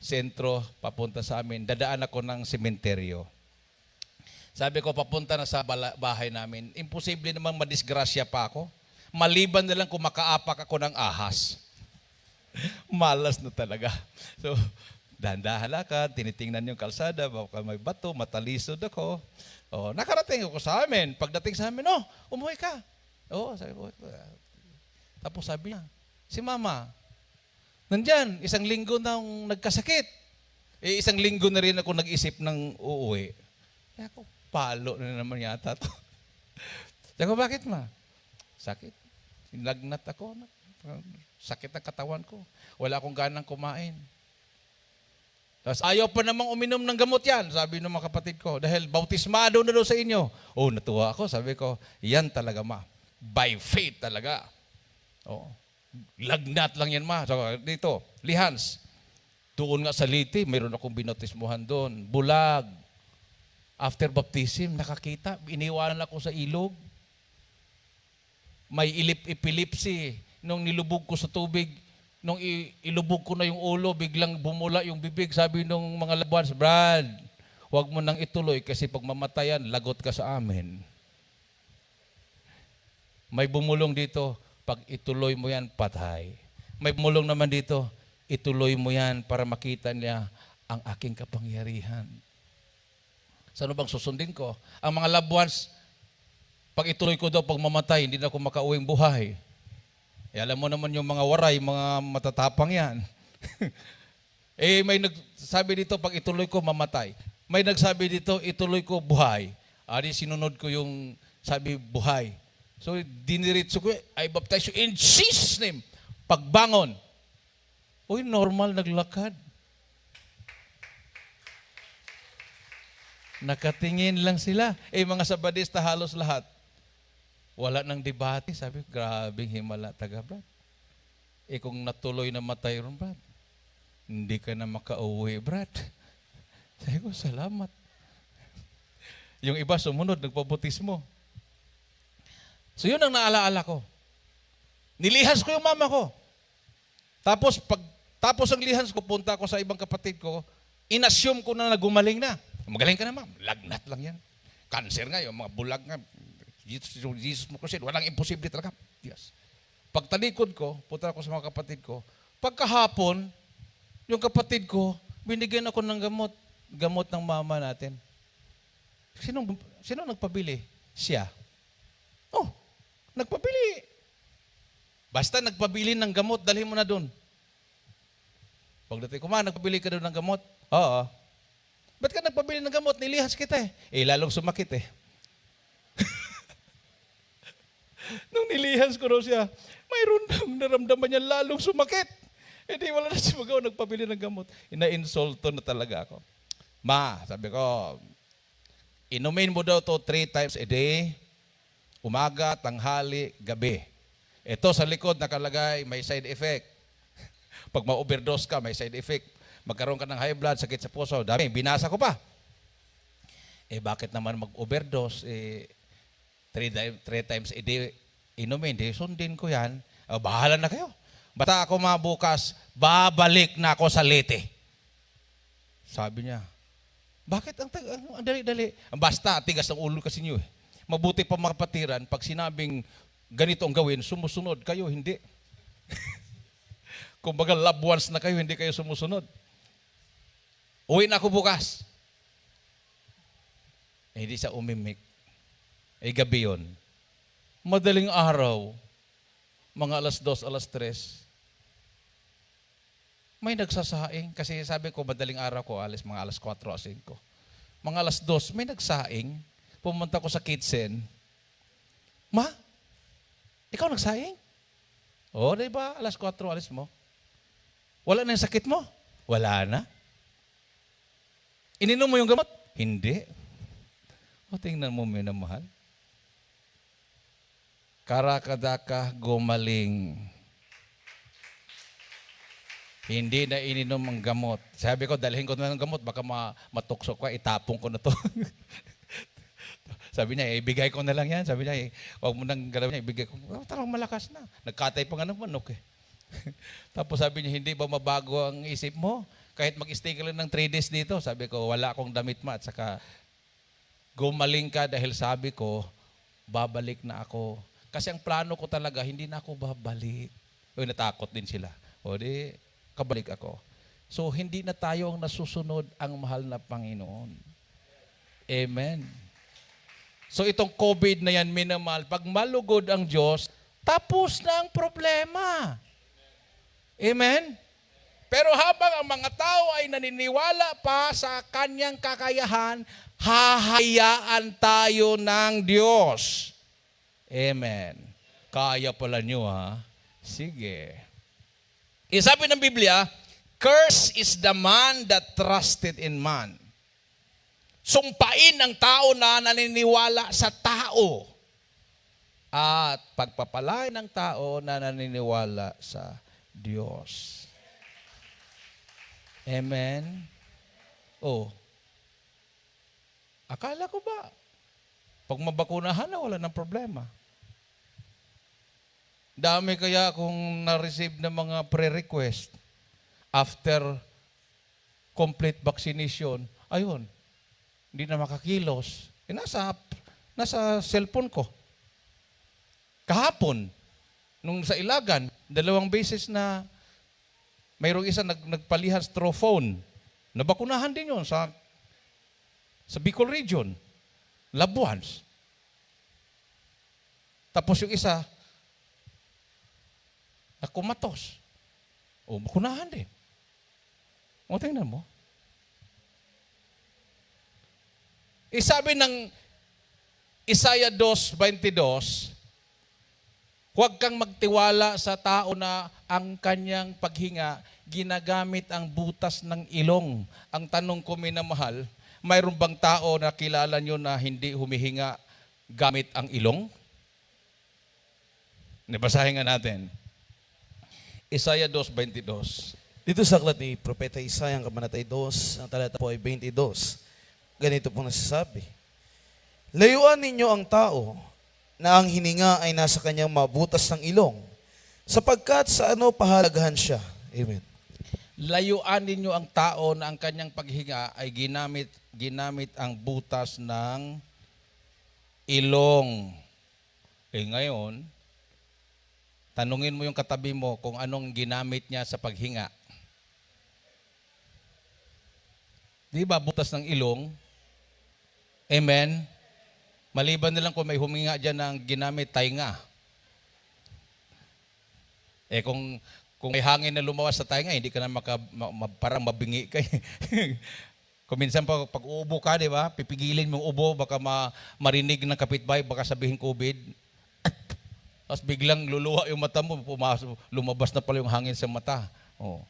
sentro papunta sa amin. Dadaan ako ng sementeryo. Sabi ko, papunta na sa bahay namin. Imposible namang madisgrasya pa ako. Maliban na lang kung makaapak ako ng ahas. Malas na talaga. So, Dahan-dahan lakad, tinitingnan yung kalsada, baka may bato, matalisod ako. Oh, nakarating ako sa amin. Pagdating sa amin, umuwi ka. Oo, sabi ko. Tapos sabi niya, si mama, nandyan, 1 linggo nang nagkasakit. Isang linggo na rin ako nag-isip ng uuwi. Kaya ako, palo na naman yata to. Sabi ko, bakit ma? Sakit. Lagnat ako. Sakit ang katawan ko. Wala akong ganang kumain. Tapos ayaw pa namang uminom ng gamot yan, sabi ng mga kapatid ko. Dahil bautismado na daw sa inyo. Oh, natuwa ako. Sabi ko, yan talaga ma. By faith talaga. Oh, lagnat lang yan ma. So, dito, Lihans. Doon nga sa Liti, mayroon akong binautismuhan doon. Bulag. After baptism, nakakita. Iniwanan ako sa ilog. May epilepsy. Nung nilubog ko sa tubig, nung ilubog ko na yung ulo, biglang bumula yung bibig. Sabi nung mga labuans, Brad, huwag mo nang ituloy kasi pag mamatayan, lagot ka sa amin. May bumulong dito, pag ituloy mo yan, patay. May bumulong naman dito, ituloy mo yan para makita niya ang aking kapangyarihan. Saan bang susundin ko? Ang mga labuans, pag ituloy ko daw, pag mamatay, hindi na ako makauwing buhay. Alam mo naman yung mga waray, mga matatapang yan. May nagsabi dito, pag ituloy ko, mamatay. May nagsabi dito, ituloy ko, buhay. Ari, sinunod ko yung sabi, buhay. So, diniritso ko, I baptize you in Jesus' name. Pagbangon. Uy, normal naglakad. Nakatingin lang sila. Mga Sabadista halos lahat. Wala nang debate. Sabi, grabing himala taga, Brad. Kung natuloy na matay ron, Brad, hindi ka na makauwi, Brad. Sabi ko, salamat. Yung iba sumunod, nagpabutismo. So yun ang naalaala ko. Nilihas ko yung mama ko. Tapos ang lihas ko, punta ko sa ibang kapatid ko, inassume ko na gumaling na. Magaling ka na, ma'am. Lagnat lang yan. Cancer nga, yung mga bulag nga. Jesus mo kasi, walang imposible talaga. Yes. Pagtalikod ko, punta ko sa mga kapatid ko, pagkahapon, yung kapatid ko, binigyan ako ng gamot ng mama natin. Sino nagpabili? Siya. Oh, nagpabili. Basta nagpabili ng gamot, dalhin mo na doon. Pagdating ko, nagpabili ka doon ng gamot? Oo. Ba't ka nagpabili ng gamot? Nilihas kita lalong sumakit Nung nilihas ko raw siya, mayroon nang naramdaman niya lalong sumakit. Hindi wala na siya magawa, nagpabili ng gamot. Ina-insulto na talaga ako. Ma, sabi ko, inumin mo daw to 3 times a day, umaga, tanghali, gabi. Ito sa likod nakalagay, may side effect. Pag ma-overdose ka, may side effect. Magkaroon ka ng high blood, sakit sa puso. Dami, binasa ko pa. Bakit naman mag-overdose? 3 times a day inumin. Sundin ko yan. Bahala na kayo. Basta ako mabukas, babalik na ako sa Leyte. Sabi niya, bakit ang dali-dali? Basta, tigas ng ulo kasi niyo Mabuti pa mga kapatiran, pag sinabing ganito ang gawin, sumusunod. Kayo, hindi. Kung baga loved ones na kayo, hindi kayo sumusunod. Uwi na ako bukas. Hindi siya umimik. Gabi yun. Madaling araw, mga 2:00, 3:00, may nagsasaing. Kasi sabi ko, madaling araw ko, alis mga 4, 5. Mga 2:00, may nagsaing. Pumunta ko sa kitchen. Ma, ikaw nagsaing? Oo, diba? 4:00, alis mo. Wala na yung sakit mo? Wala na. Ininom mo yung gamot? Hindi. Tingnan mo, minamahal. Karakadaka gumaling. Hindi na ininom ang gamot. Sabi ko, dalhin ko na ng gamot, baka matukso ko, itapong ko na to. Sabi niya, ibigay ko na lang yan. Sabi niya, huwag mo nang galawin niya, ibigay ko. Talagang malakas na. Nagkatay pa nga ng manok Tapos sabi niya, hindi ba mabago ang isip mo? Kahit mag-stay ka lang ng 3 days dito. Sabi ko, wala akong damit ma. At saka, gumaling ka dahil sabi ko, babalik na ako. Kasi ang plano ko talaga, hindi na ako babalik. Natakot din sila. Kabalik ako. So, hindi na tayo ang nasusunod ang mahal na Panginoon. Amen. So, itong COVID na yan, minamahal, pag malugod ang Diyos, tapos na ang problema. Amen? Pero habang ang mga tao ay naniniwala pa sa kanyang kakayahan, hahayaan tayo ng Diyos. Amen. Kaya pala nyo, ha? Sige. Sabi ng Biblia, curse is the man that trusted in man. Sumpain ng tao na naniniwala sa tao. At pagpapalain ng tao na naniniwala sa Diyos. Amen? Oh. Akala ko ba, pag mabakunahan na, wala ng problema. Dami kaya akong na-receive ng mga pre-request after complete vaccination. Ayun, hindi na makakilos. Nasa cellphone ko. Kahapon, nung sa Ilagan, 2 beses na mayroong isa nagpalihan through phone. Nabakunahan din yun sa Bicol region. Labuans. Tapos yung isa, nakumatos. O, bakunahan din. O, tingnan mo. Sabi ng Isaiah 2:22, huwag kang magtiwala sa tao na ang kanyang paghinga ginagamit ang butas ng ilong. Ang tanong ko, minamahal, mayroon bang tao na kilala nyo na hindi humihinga gamit ang ilong? Nabasahin nga natin. Isaiah 2:22.
Dito sa aklat ni Propeta Isaiah, ang kabanatay 2, ang talata po ay 22. Ganito po nasasabi, layuan ninyo ang tao na ang hininga ay nasa kanyang mabutas ng ilong, sapagkat sa ano pahalagahan siya. Amen.
Layuan ninyo ang tao na ang kanyang paghinga ay ginamit ang butas ng ilong. Ngayon, tanungin mo yung katabi mo kung anong ginamit niya sa paghinga. Di ba butas ng ilong? Amen? Maliban na lang kung may huminga dyan ng ginamit tainga. Kung may hangin na lumawas sa tainga, hindi ka na parang mabingi ka. Kung minsan pag uubo ka, di ba? Pipigilin mong ubo, baka marinig ng kapitbahay, baka sabihin COVID. Tapos biglang luluha yung mata mo, lumabas na pala yung hangin sa mata. Oh.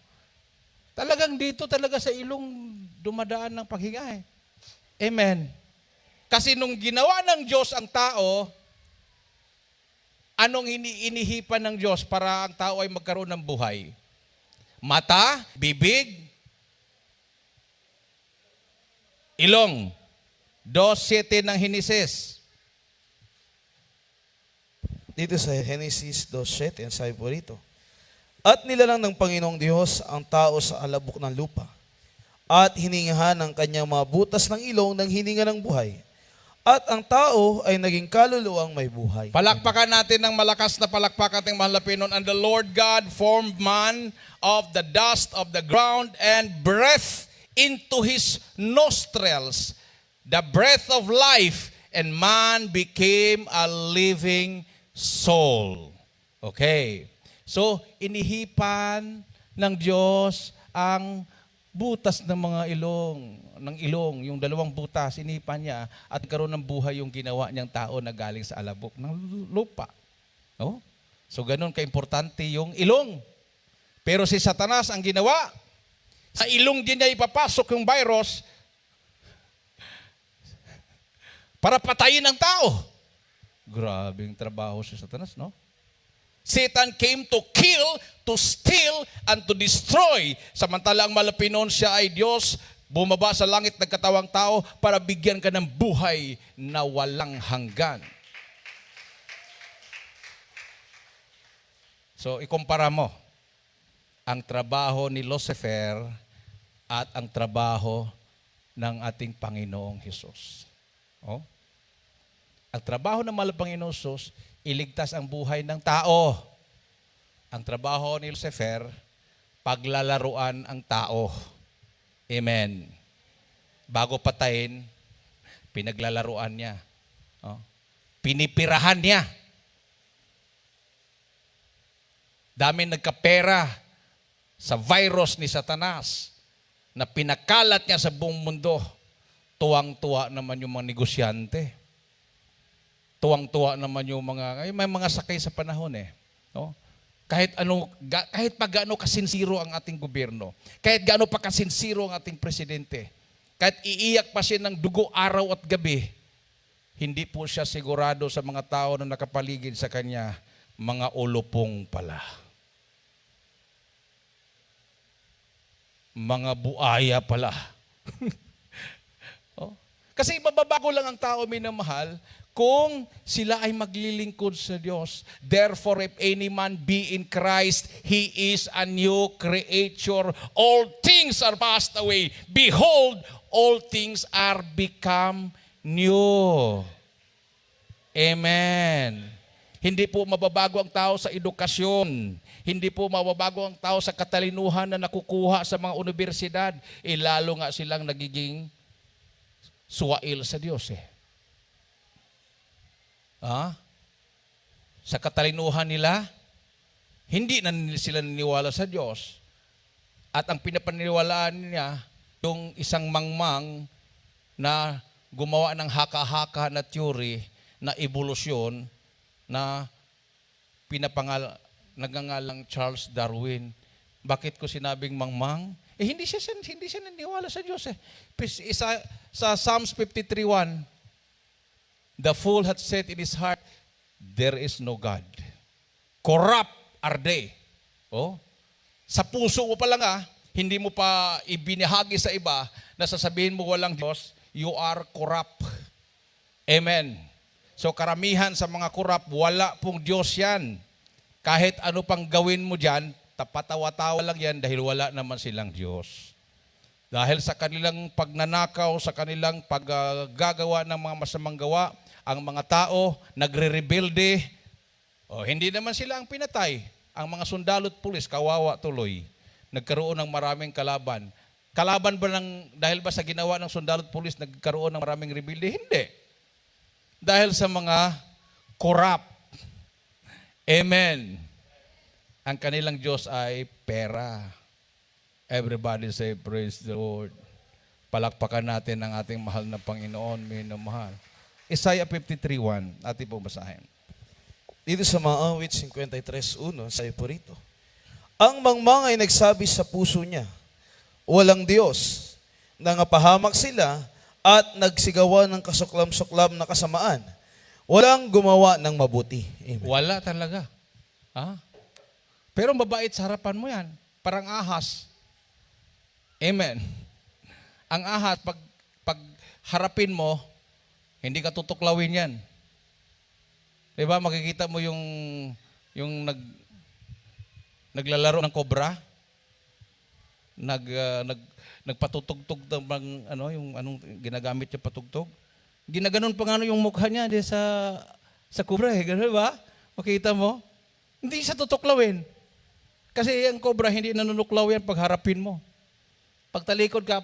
Talagang dito talaga sa ilong dumadaan ng paghinga. Amen. Kasi nung ginawa ng Diyos ang tao, anong inihipan ng Diyos para ang tao ay magkaroon ng buhay? Mata, bibig, ilong. 2:7 ng Henesis.
Dito sa Genesis 2:7, ang sabi po rito, at nilalang ng Panginoong Diyos ang tao sa alabok ng lupa, at hiningahan ng kanyang mga butas ng ilong ng hininga ng buhay. At ang tao ay naging kaluluwang may buhay.
Palakpakan natin ng malakas na palakpak ating mahal na Panginoon. And the Lord God formed man of the dust of the ground and breathed into his nostrils the breath of life, and man became a living soul. Okay. So, inihipan ng Diyos ang butas ng mga ilong, yung 2 butas, inihipan niya at karoon ng buhay yung ginawa niyang tao na galing sa alabok ng lupa. No? So, ganun kaimportante yung ilong. Pero si Satanas ang ginawa, sa ilong din niya ipapasok yung virus para patayin ang tao. Grabing trabaho si Satanas, no? Satan came to kill, to steal, and to destroy. Samantalang malapinon siya ay Diyos, bumaba sa langit, nagkatawang tao para bigyan ka ng buhay na walang hanggan. So, ikumpara mo ang trabaho ni Lucifer at ang trabaho ng ating Panginoong Hesus. Oh? Ang trabaho ng mahal na Panginoong Hesus, iligtas ang buhay ng tao. Ang trabaho ni Lucifer, paglalaruan ang tao. Amen. Bago patayin, pinaglalaruan niya. Oh. Pinipirahan niya. Dami nagkapera sa virus ni Satanas na pinakalat niya sa buong mundo. Tuwang-tuwa naman yung mga negosyante. Tuwang-tuwa naman yung may mga sakay sa panahon eh. No? Kahit pa gaano kasinsiro ang ating gobyerno, kahit gaano pa kasinsiro ang ating presidente, kahit iiyak pa siya ng dugo araw at gabi, hindi po siya sigurado sa mga tao na nakapaligid sa kanya, mga ulupong pala. Mga buaya pala. Oh? Kasi mababago lang ang tao, minamahal, kung sila ay maglilingkod sa Diyos. Therefore, if any man be in Christ, he is a new creature. All things are passed away. Behold, all things are become new. Amen. Hindi po mababago ang tao sa edukasyon. Hindi po mababago ang tao sa katalinuhan na nakukuha sa mga universidad. Lalo nga silang nagiging suwail sa Diyos eh. Sa katalinuhan nila, hindi na sila naniniwala sa Diyos. At ang pinapaniwalaan niya, yung isang mangmang na gumawa ng haka-haka na theory na evolusyon na nagngangalang Charles Darwin. Bakit ko sinabing mangmang? Hindi siya naniniwala sa Diyos eh. Sa Psalms 53:1, the fool hath said in his heart, there is no God. Corrupt are they. Oh? Sa puso mo pa lang hindi mo pa ibinahagi sa iba na sasabihin mo walang Diyos, you are corrupt. Amen. So karamihan sa mga corrupt, wala pong Diyos yan. Kahit ano pang gawin mo dyan, tapatawa-tawa lang yan dahil wala naman silang Diyos. Dahil sa kanilang pagnanakaw, sa kanilang paggagawa ng mga masamang gawa, ang mga tao nagre-rebelde. Hindi naman sila ang pinatay. Ang mga sundalo at pulis, kawawa tuloy. Nagkaroon ng maraming kalaban. Kalaban ba dahil ba sa ginawa ng sundalo at pulis, nagkaroon ng maraming rebelde? Hindi. Dahil sa mga corrupt. Amen. Ang kanilang Diyos ay pera. Everybody say, praise the Lord. Palakpakan natin ang ating mahal na Panginoon, minamahal. Isaiah 53:1, ating pong basahin.
Dito sa mga awit 53:1, sabi po rito, ang mangmang ay nagsabi sa puso niya, walang Diyos, nangapahamak sila at nagsigawan ng kasuklam-suklam na kasamaan. Walang gumawa ng mabuti. Amen.
Wala talaga. Pero mabait sa harapan mo yan. Parang ahas. Amen. Ang ahas, pag harapin mo, hindi ka tutuklawin yan. Diba, makikita mo yung naglalaro ng kobra, nagpatutugtog ng yung anong ginagamit niya patugtog. Ginaganon pa nga yung mukha niya sa kobra eh, gano'n ba? Makita mo? Hindi siya tutuklawin. Kasi ang kobra hindi nanunuklaw yan pag harapin mo. Pag talikod ka,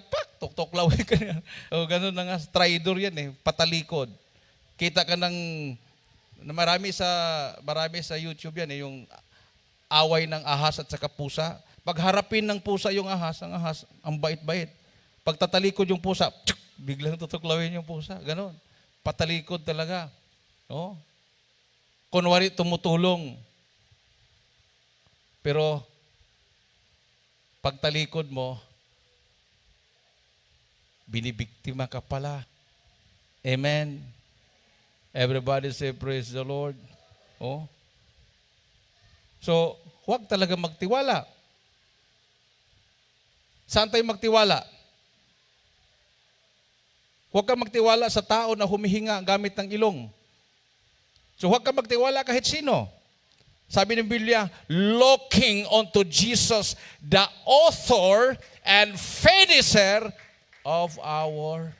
tuklawin ka yan. Gano'n na nga, traidor yan eh, patalikod. Kita ka marami sa YouTube yan eh, yung away ng ahas at saka pusa. Pag harapin ng pusa yung ahas, ang bait-bait. Pag tatalikod yung pusa, biglang tutuklawin yung pusa. Ganon. Patalikod talaga. No? Kunwari tumutulong. Pero pag talikod mo, binibiktima ka pala. Amen. Everybody say praise the Lord. Oh. So, huwag talaga magtiwala. Saan tayo magtiwala? Huwag kang magtiwala sa tao na humihinga gamit ng ilong. So huwag kang magtiwala kahit sino. Sabi ng Biblia, looking unto Jesus, the author and finisher of our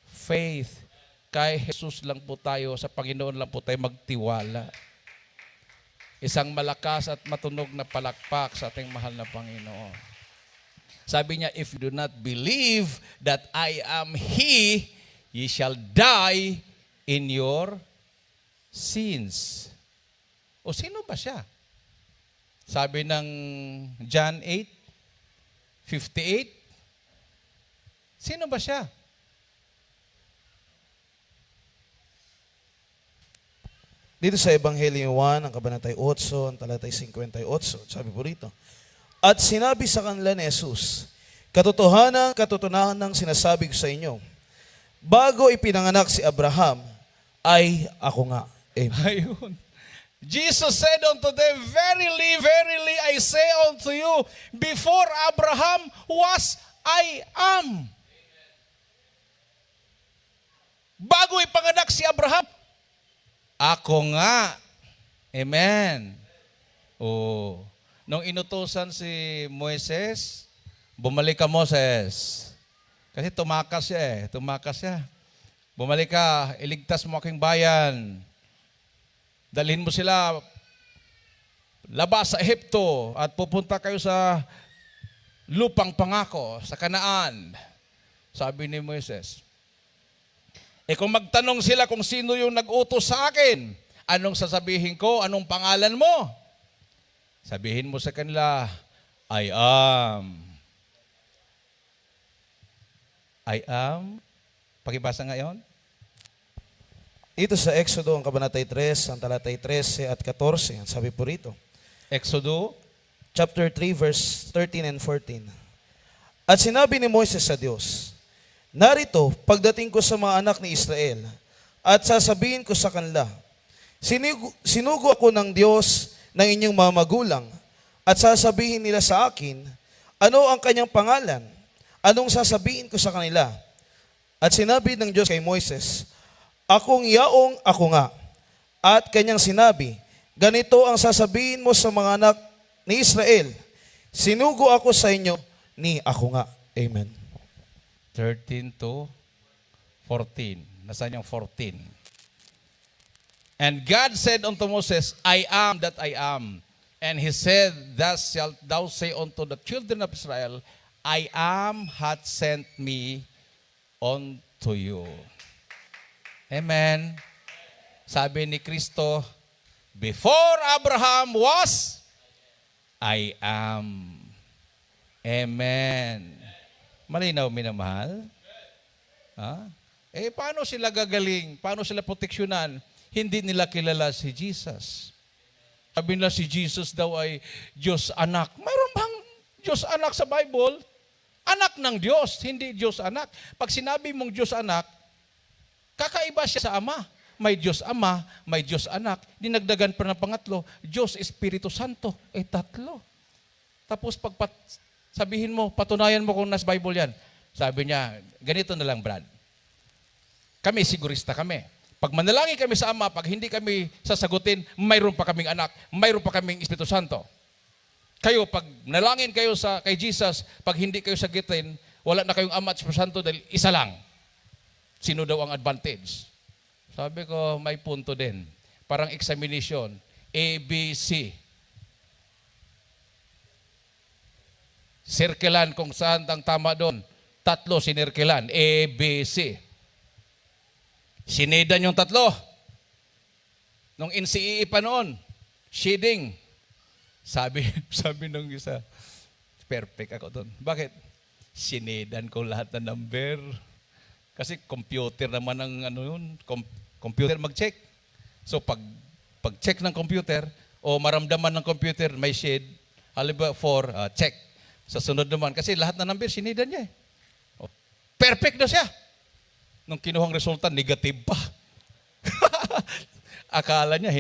faith. Kay Jesus lang po tayo, sa Panginoon lang po tayo magtiwala. Isang malakas at matunog na palakpak sa ating mahal na Panginoon. Sabi niya, if you do not believe that I am He, ye shall die in your sins. O sino ba siya? Sabi ng John 8:58, sino ba siya?
Dito sa Ebanghelyo 1, ang kabanatay 8, ang talatay 58, sabi po rito, at sinabi sa kanila ni Jesus, katotohanan ng sinasabi ko sa inyo, bago ipinanganak si Abraham, ay ako nga. Amen.
Ayun. Jesus said unto them, verily, verily, I say unto you, before Abraham was, I am. Bago ipanganak si Abraham, ako nga. Amen. Oh. Nung inutusan si Moises, bumalik ka Moses. Kasi tumakas siya. Bumalik ka, iligtas mo aking bayan. Dalhin mo sila labas sa Ehipto at pupunta kayo sa lupang pangako, sa Kanaan. Sabi ni Moises, kung magtanong sila kung sino yung nag-utos sa akin, anong sasabihin ko? Anong pangalan mo? Sabihin mo sa kanila, I am. I am. Pakibasa ngayon.
Ito sa Exodo, ang kabanatay 3, ang talatay 13 at 14, sabi po rito.
Exodo
Chapter 3, verse 13 and 14. At sinabi ni Moises sa Diyos, narito, pagdating ko sa mga anak ni Israel, at sasabihin ko sa kanila, sinugo ako ng Diyos ng inyong mga magulang, at sasabihin nila sa akin, ano ang kanyang pangalan? Anong sasabihin ko sa kanila? At sinabi ng Diyos kay Moises, akong yaong ako nga. At kanyang sinabi, ganito ang sasabihin mo sa mga anak ni Israel, sinugo ako sa inyo ni ako nga. Amen.
13 to 14. Nasaan yung 14? And God said unto Moses, I am that I am. And he said, thus shalt thou say unto the children of Israel, I am hath sent me unto you. Amen. Sabi ni Kristo, before Abraham was, I am. Amen. Malinaw, minamahal? Ha? Paano sila gagaling? Paano sila proteksyonan? Hindi nila kilala si Jesus. Sabi nila si Jesus daw ay Diyos anak. Mayroon bang Diyos anak sa Bible? Anak ng Diyos, hindi Diyos anak. Pag sinabi mong Diyos anak, kakaiba siya sa Ama. May Diyos Ama, may Diyos anak. Dinagdagan pa ng pangatlo, Diyos Espiritu Santo. Tatlo. Tapos sabihin mo, patunayan mo kung nasa Bible yan. Sabi niya, ganito na lang, Brad. Kami, sigurista kami. Pag manalangin kami sa Ama, pag hindi kami sasagutin, mayroon pa kaming anak, mayroon pa kaming Espiritu Santo. Kayo, pag nalangin kayo kay Jesus, pag hindi kayo sagutin, wala na kayong Ama at Espiritu Santo dahil isa lang. Sino daw ang advantage? Sabi ko, may punto din. Parang examination. A, B, C. Sirkelan kung saan ang tama doon. Tatlo sinirkelan. A, B, C. Sinedan yung tatlo. Nung NCEE pa noon, shading. Sabi nung isa, perfect ako doon. Bakit? Sinedan ko lahat ng number. Kasi computer naman ang computer mag-check. So pag-check ng computer, o maramdaman ng computer, may shade, halimbawa 4, check. Sa sunod naman, kasi lahat na number, sinidan niya perfect na siya. Nung kinuhang resulta, negative pa. Akala niya,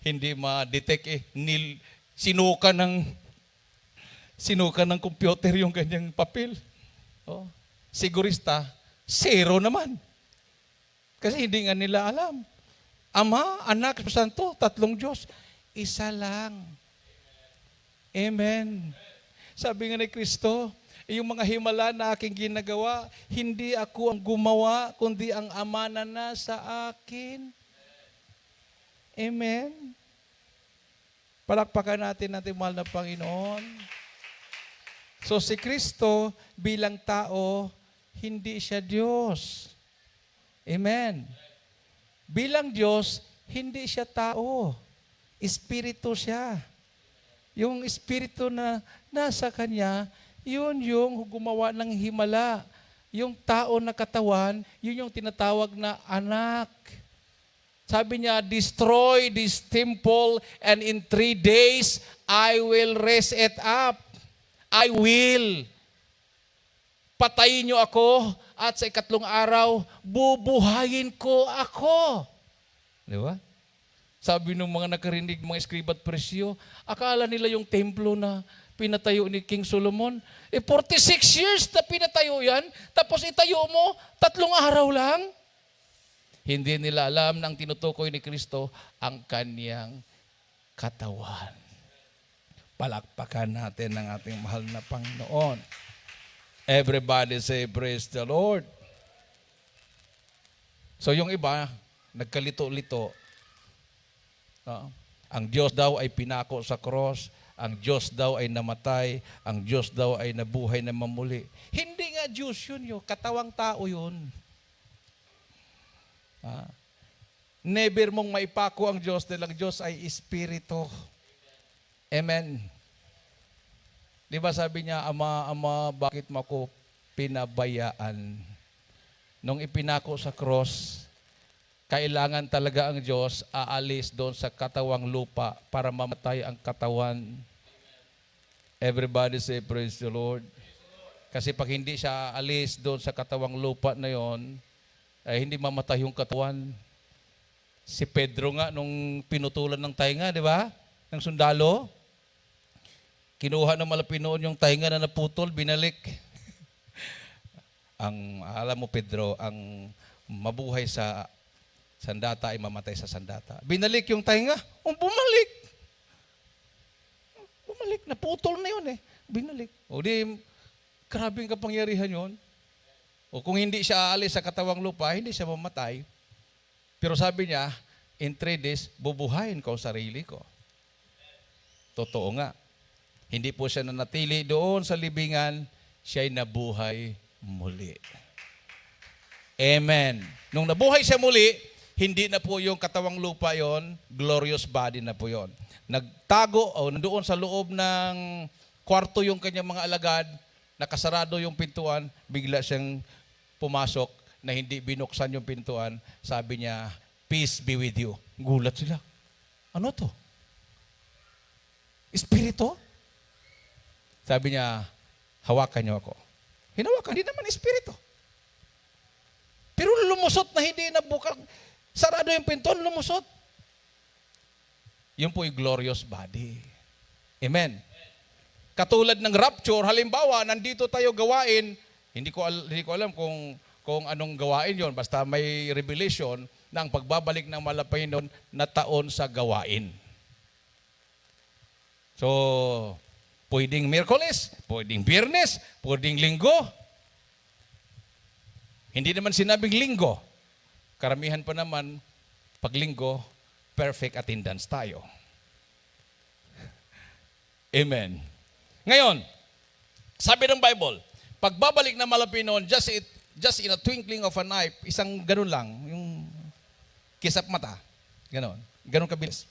hindi ma-detect sinuka ng computer yung ganyang papel. Sigurista, 0 naman. Kasi hindi nga nila alam. Ama, Anak, Espiritu Santo, tatlong Diyos. Isa lang. Amen. Sabi nga ni Kristo, yung mga himala na aking ginagawa, hindi ako ang gumawa, kundi ang Ama na nasa akin. Amen. Palakpakan natin natin mahal na Panginoon. So si Kristo bilang tao, hindi siya Diyos. Amen. Bilang Diyos, hindi siya tao. Espiritu siya. Yung espiritu na nasa Kanya, yun yung gumawa ng himala. Yung tao na katawan, yun yung tinatawag na anak. Sabi niya, destroy this temple and in 3 days, I will raise it up. I will. Patayin niyo ako at sa 3 araw, bubuhayin ko ako. Di ba? Sabi ng mga nakarinig, mga eskriba at presyo, akala nila yung templo na pinatayo ni King Solomon, 46 years na pinatayo yan, tapos itayo mo, 3 araw lang. Hindi nila alam na ang tinutukoy ni Kristo ang kaniyang katawan. Palakpakan natin ang ating mahal na Panginoon. Everybody say, praise the Lord. So yung iba, nagkalito-lito. Ang Diyos daw ay pinako sa cross, ang Diyos daw ay namatay, ang Diyos daw ay nabuhay na mamuli. Hindi nga Diyos yun, katawang tao yun. Never mong maipako ang Diyos dahil ang Diyos ay Espiritu. Amen. Di ba sabi niya, Ama, Ama, bakit mo ako pinabayaan? Nung ipinako sa cross, kailangan talaga ang Diyos aalis doon sa katawang lupa para mamatay ang katawan. Everybody say, praise the Lord. Kasi pag hindi siya aalis doon sa katawang lupa na yon, ay hindi mamatay yung katawan. Si Pedro nga, nung pinutulan ng tainga, di ba? Ng sundalo, kinuha ng malapinoon yung tainga na naputol, binalik. Alam mo Pedro, ang mabuhay sa sandata ay mamatay sa sandata. Binalik yung tainga, bumalik. Bumalik, naputol na yun Binalik. O di, grabing kapangyarihan yun. O kung hindi siya aalis sa katawang lupa, hindi siya mamatay. Pero sabi niya, in 3 days, bubuhayin ko ang sarili ko. Totoo nga. Hindi po siya nanatili doon sa libingan, siya'y nabuhay muli. Amen. Nung nabuhay siya muli, hindi na po yung katawang lupa yon, glorious body na po yon. Nagtago o nandoon sa loob ng kwarto yung kanyang mga alagad, nakasarado yung pintuan, bigla siyang pumasok na hindi binuksan yung pintuan. Sabi niya, peace be with you. Gulat sila. Ano to? Espiritu? Sabi niya, hawakan niyo ako. Hinawakan, hindi naman espiritu. Pero lumusot na hindi nabukang, sarado yung pintuan, lumusot. Yun po yung glorious body. Amen. Katulad ng rapture, halimbawa, nandito tayo gawain, hindi ko alam kung anong gawain yon, basta may revelation na ang pagbabalik ng Malapaynon na taon sa gawain. So, pwedeng Miyerkules, pwedeng Biyernes, pwedeng Linggo. Hindi naman sinabing Linggo. Karamihan pa naman, pag Linggo, perfect attendance tayo. Amen. Ngayon, sabi ng Bible, pagbabalik ng Malapaynon, just in a twinkling of an eye, isang ganun lang, yung kisap mata, ganun kabilis.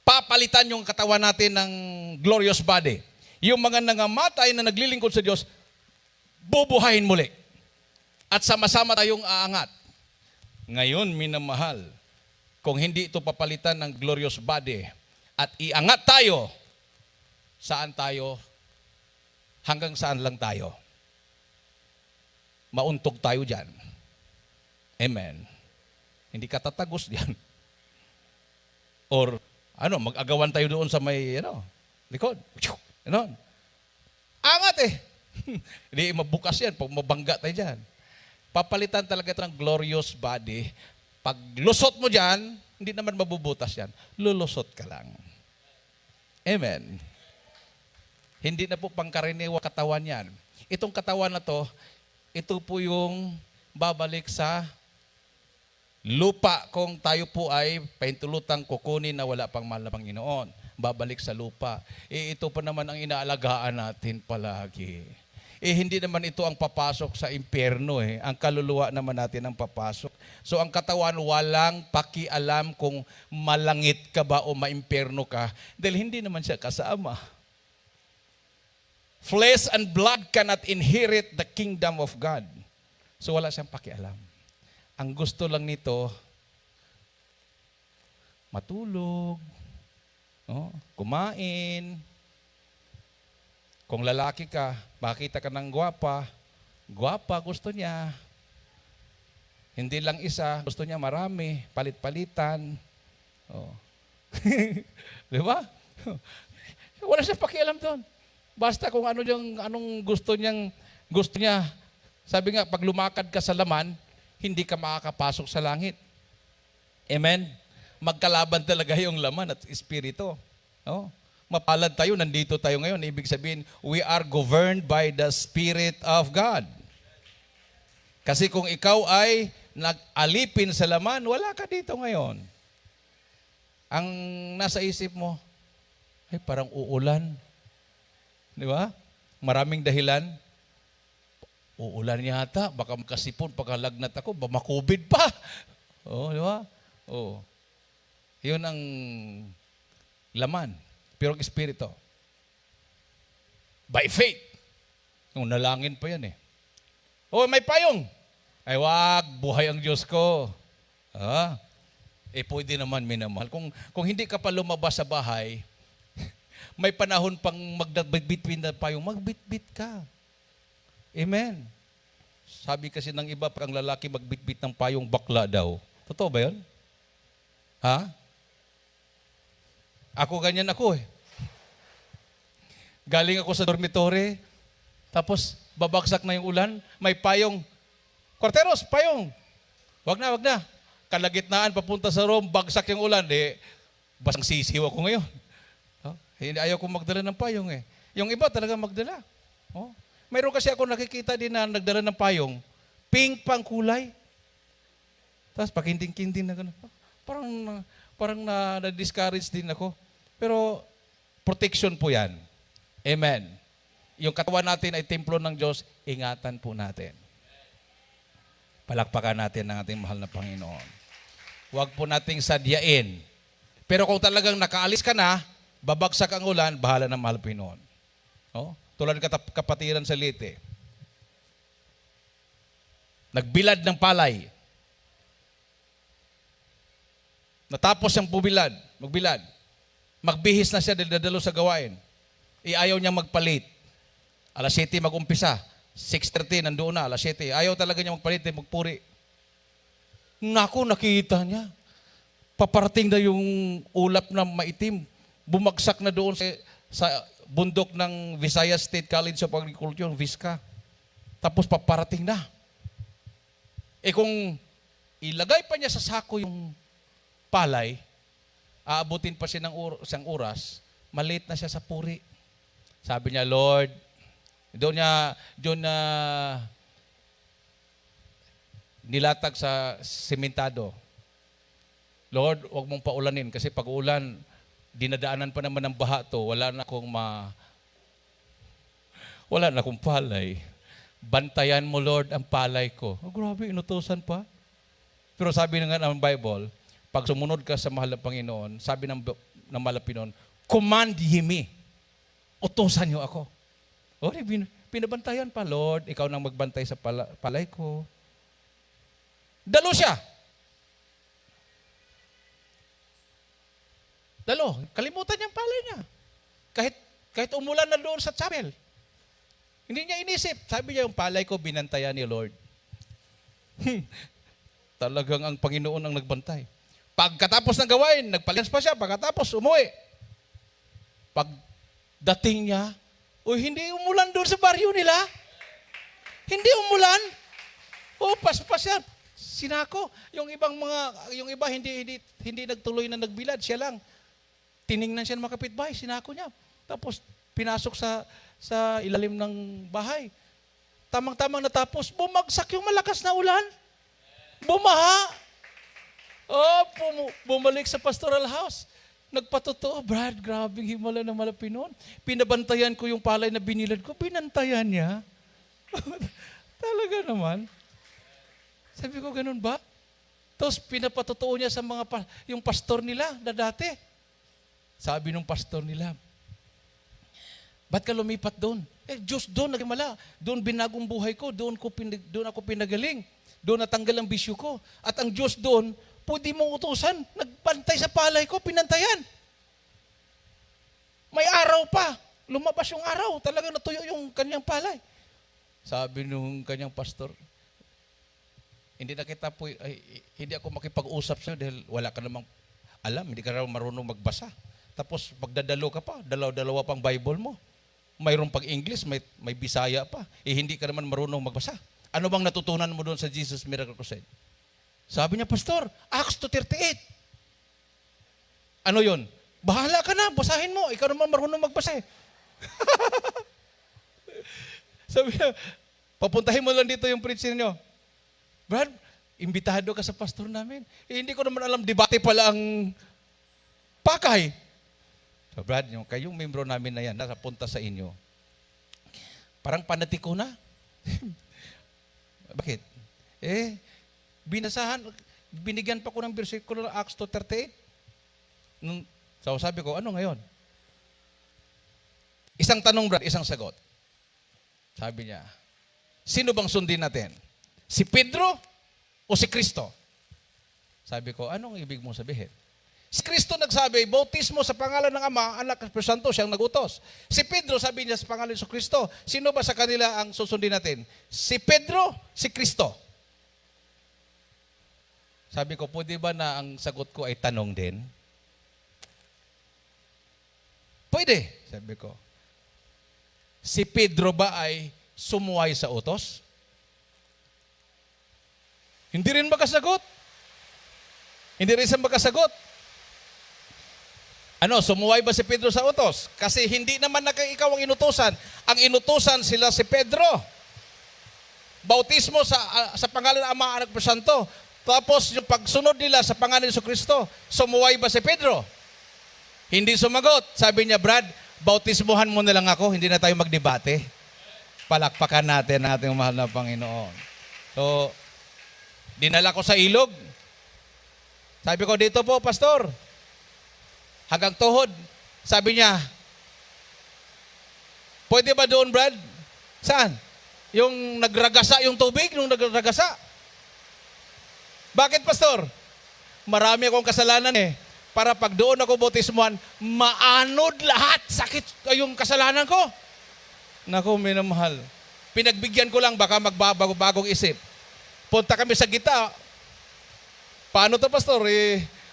Papalitan yung katawan natin ng glorious body. Yung mga nangamatay na naglilingkod sa Diyos, bubuhayin muli. At sama-sama tayong aangat. Ngayon, minamahal, kung hindi ito papalitan ng glorious body at iangat tayo, saan tayo? Hanggang saan lang tayo? Mauntog tayo dyan. Amen. Hindi ka tatagos dyan. Or, mag-agawan tayo doon sa may, likod. Angat Hindi mabukas yan, pag mabangga tayo dyan. Papalitan talaga ito ng glorious body. Pag lusot mo dyan, hindi naman mabubutas yan. Lulusot ka lang. Amen. Hindi na po pangkaraniwa katawan yan. Itong katawan na to, ito po yung babalik sa lupa kung tayo po ay paintulutang kukunin na wala pang mahal na Panginoon. babalik sa lupa. Ito pa naman ang inaalagaan natin palagi. Hindi naman ito ang papasok sa impyerno Ang kaluluwa naman natin ang papasok. So ang katawan walang pakialam kung malangit ka ba o maimpyerno ka dahil hindi naman siya kasama. Flesh and blood cannot inherit the kingdom of God. So wala siyang pakialam. Ang gusto lang nito, matulog, kumain. Kung lalaki ka, makita ka ng gwapa gusto niya. Hindi lang isa, gusto niya marami, palit-palitan. Di ba? Wala siyang pakialam doon. Basta kung anong gusto niya. Sabi nga, pag lumakad ka sa laman, hindi ka makakapasok sa langit. Amen? Magkalaban talaga yung laman at espiritu. Mapalad tayo, nandito tayo ngayon. Ibig sabihin, we are governed by the Spirit of God. Kasi kung ikaw ay nag-alipin sa laman, wala ka dito ngayon. Ang nasa isip mo, ay parang uulan. Di ba? Maraming dahilan. Uulan yata, baka makasipon, pagkalagnat ako, makubid pa. Di ba? Yun ang laman. Pero ang espiritu, by faith, nung nalangin pa yan may payong. Ay wag, buhay ang Diyos ko. Pwede naman minamahal. Kung hindi ka pa lumabas sa bahay, may panahon pang magbitbit ng payong, magbitbit ka. Amen. Sabi kasi ng iba, pag ang lalaki magbitbit ng payong, bakla daw. Totoo ba yun? Ako ganyan ako Galing ako sa dormitory, tapos babagsak na yung ulan, may payong. Kwarteros, payong. Wag na. Kalagitnaan, papunta sa room, bagsak yung ulan. Basang sisiw ako ngayon. Hindi ayaw kong magdala ng payong Yung iba talaga magdala. Mayroon kasi ako nakikita din na nagdala ng payong, pink pang kulay. Tapos pakinding-kinding na gano'n. Parang na-discourage din ako. Pero protection po yan. Amen. Yung katawan natin ay templo ng Diyos, ingatan po natin. Palakpakan natin ang ating mahal na Panginoon. Huwag po nating sadyain. Pero kung talagang nakaalis ka na, babagsak ang ulan, bahala ng mahal na Panginoon. Tulad ng kapatiran sa Leyte. Nagbilad ng palay. Natapos siyang magbilad. Magbihis na siya dahil dadalo sa gawain. Ayaw niya magpalit. Alas 7 mag-umpisa. 6:30 nandoon na, alas 7. Ayaw talaga niya magpalit, magpuri. Naku, nakita niya. Paparating na yung ulap na maitim. Bumagsak na doon sa bundok ng Visayas State College of Agriculture, VISCA. Tapos paparating na. Kung ilagay pa niya sa sako yung palay, aabutin pa siya ng isang oras, maliit na siya sa puri. Sabi niya, Lord, doon na nilatag sa sementado. Lord, huwag mong paulanin kasi pag ulan, dinadaanan pa naman ng baha to, wala na akong palay. Bantayan mo, Lord, ang palay ko. Grabe, inutusan pa. Pero sabi nga ng Bible, pag sumunod ka sa mahal na Panginoon, sabi ng mahal na Panginoon, command ye me. Utusan niyo ako. Pinabantayan pa, Lord, ikaw nang magbantay sa palay ko. Dalo siya. Kalimutan niya ang palay niya. Kahit umulan na doon sa chapel. Hindi niya inisip. Sabi niya, yung palay ko, binantayan ni Lord. Talagang ang Panginoon ang nagbantay. Pagkatapos ng gawain, nagpalians pa siya. Pagkatapos, umuwi. Pagdating niya, hindi umulan doon sa baryo nila. Hindi umulan. Paspas siya. Sinako. Yung iba hindi nagtuloy na nagbilad. Siya lang. Tiningnan siya ng mga kapitbahay. Sinako niya. Tapos, pinasok sa ilalim ng bahay. Tamang-tamang natapos, bumagsak yung malakas na ulan. Bumaha. Bumalik sa pastoral house. Nagpatotoo, Brad, grabing himala ng Malapinon. Pinabantayan ko yung palay na binilad ko, binantayan niya. Talaga naman. Sabi ko, ganun ba? Tapos pinapatotoo niya sa yung pastor nila na dati. Sabi nung pastor nila, ba't ka lumipat doon? Diyos doon, nagmala. Doon binagong buhay ko, doon ako pinagaling. Doon natanggal ang bisyo ko. At ang Diyos doon, pwede mong utusan. Nagbantay sa palay ko, pinantayan. May araw pa. Lumabas yung araw. Talagang natuyo yung kanyang palay. Sabi nung kanyang pastor, hindi ako makipag-usap sa'yo dahil wala ka namang alam, hindi ka naman marunong magbasa. Tapos pagdadalo ka pa, dalawa pang Bible mo. Mayroong pang English, may Bisaya pa. Hindi ka naman marunong magbasa. Ano bang natutunan mo doon sa Jesus Miracle Crusade? Sabi niya, Pastor, Acts 2:38. Ano yun? Bahala ka na, basahin mo. Ikaw naman marunong magbasa eh. Sabi niya, papuntahin mo lang dito yung preaching niyo. Brad, imbitado ka sa pastor namin. Hindi ko naman alam, debate pala ang pakay. So Brad, kayong membro namin na yan, nakapunta sa inyo. Parang panatiko na. Bakit? Binigyan pa ko ng versikulo ng Acts 2:38. So sabi ko, ano ngayon? Isang tanong, Brad, isang sagot. Sabi niya, sino bang sundin natin? Si Pedro o si Kristo? Sabi ko, anong ibig mong sabihin? Si Kristo nagsabi, bautismo sa pangalan ng Ama, Anak at Espiritu Santo, siyang nagutos. Si Pedro, sabi niya sa pangalan ng Kristo. Sino ba sa kanila ang susundin natin? Si Pedro, si Kristo. Sabi ko, pwede ba na ang sagot ko ay tanong din? Pwede, sabi ko. Si Pedro ba ay sumuway sa utos? Hindi rin makasagot. Hindi rin siya makasagot. Sumuway ba si Pedro sa utos? Kasi hindi naman ikaw ang inutusan. Ang inutusan sila si Pedro. Bautismo sa pangalan ng Ama, Anak at Espiritu Santo. Tapos yung pagsunod nila sa pangalan ni Kristo, sumuway ba si Pedro? Hindi sumagot. Sabi niya, Brad, bautismuhan mo na lang ako, hindi na tayo magdebate. Palakpakan natin ang ating mahal na Panginoon. So, dinala ko sa ilog. Sabi ko, dito po, Pastor. Hanggang tuhod. Sabi niya, pwede ba doon, Brad? Saan? Yung nagragasa yung tubig, yung nagragasa. Bakit, Pastor? Marami akong kasalanan eh. Para pag doon ako bautismuhan, maanod lahat. Sakit yung kasalanan ko. Naku, minamahal. Pinagbigyan ko lang, baka magbabago-bagong isip. Punta kami sa gita. Paano to, Pastor?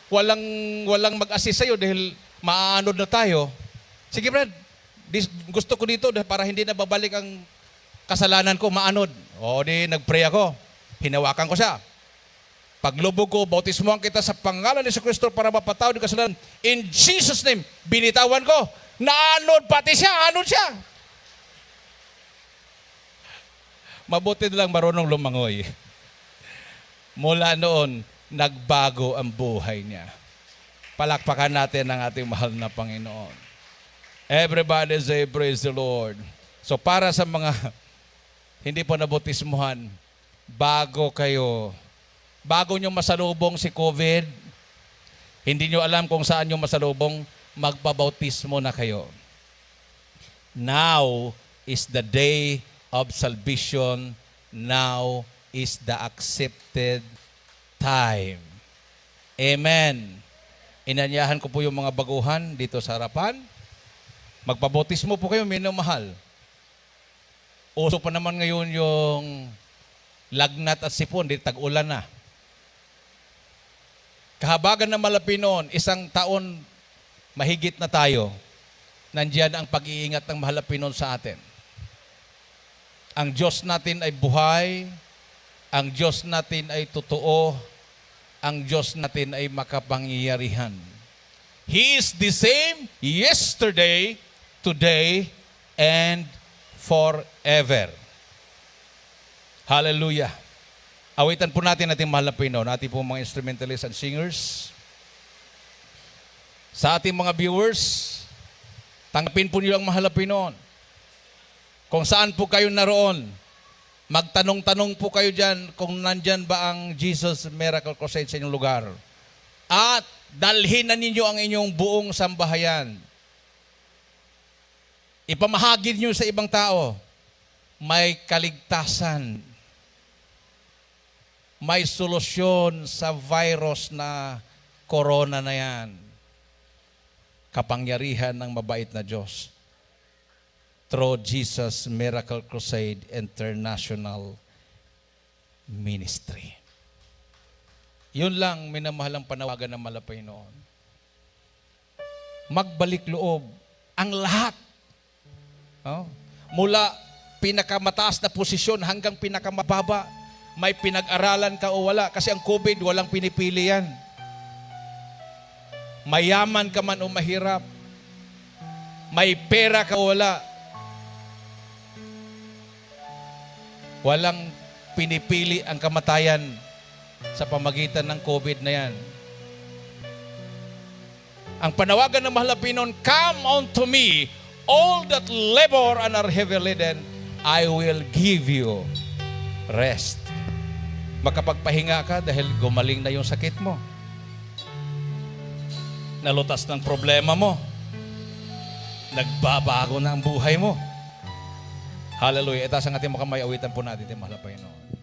Walang mag-assist sa'yo dahil maanod na tayo. Sige, Brad. Gusto ko dito para hindi na babalik ang kasalanan ko, maanod. Nag-pray ako. Hinawakan ko siya. Paglubog ko, bautismuhan kita sa pangalan ni Kristo para mapatawad ng kasalanan. In Jesus' name, binitawan ko. Naanod pati siya, anod siya. Mabuti lang marunong lumangoy. Mula noon, nagbago ang buhay niya. Palakpakan natin ang ating mahal na Panginoon. Everybody say, praise the Lord. So para sa mga hindi pa nabautismuhan, bago nyo masalubong si COVID, hindi nyo alam kung saan nyo masalubong, magpabautismo na kayo. Now is the day of salvation. Now is the accepted time. Amen. Inanyahan ko po yung mga baguhan dito sa harapan. Magpabautismo po kayo, minamahal. Uso pa naman ngayon yung lagnat at sipon, di tag-ulan na. Kahabagan ng Malapinon, isang taon mahigit na tayo. Nandiyan ang pag-iingat ng Malapinon sa atin. Ang Diyos natin ay buhay, ang Diyos natin ay totoo, ang Diyos natin ay makapangyarihan. He is the same yesterday, today, and forever. Hallelujah. Awitan po natin ating mahal na Panginoon, ating po mga instrumentalists and singers. Sa ating mga viewers, tanggapin po niyo ang mahal na Panginoon. Kung saan po kayo naroon, magtanong-tanong po kayo dyan kung nandyan ba ang Jesus Miracle Crusade sa inyong lugar. At dalhin na ninyo ang inyong buong sambahayan. Ipamahagi niyo sa ibang tao. May kaligtasan. May solusyon sa virus na corona na yan. Kapangyarihan ng mabait na Diyos. Through Jesus Miracle Crusade International Ministry. Yun lang, minamahal ang panawagan ng malapay noon. Magbalik loob ang lahat. Oh. Mula pinakamataas na posisyon hanggang pinakamababa, may pinag-aralan ka o wala. Kasi ang COVID, walang pinipili yan. Mayaman ka man o mahirap. May pera ka o wala. Walang pinipili ang kamatayan sa pamagitan ng COVID na yan. Ang panawagan ng mahal na Panginoon, "Come unto me, all that labor and are heavy laden, I will give you rest." Makapagpahinga ka dahil gumaling na yung sakit mo. Nalutas ng problema mo. Nagbabago na ang buhay mo. Hallelujah. Itaas ang ating mga kamay, awitan po natin, mahal na Panginoon.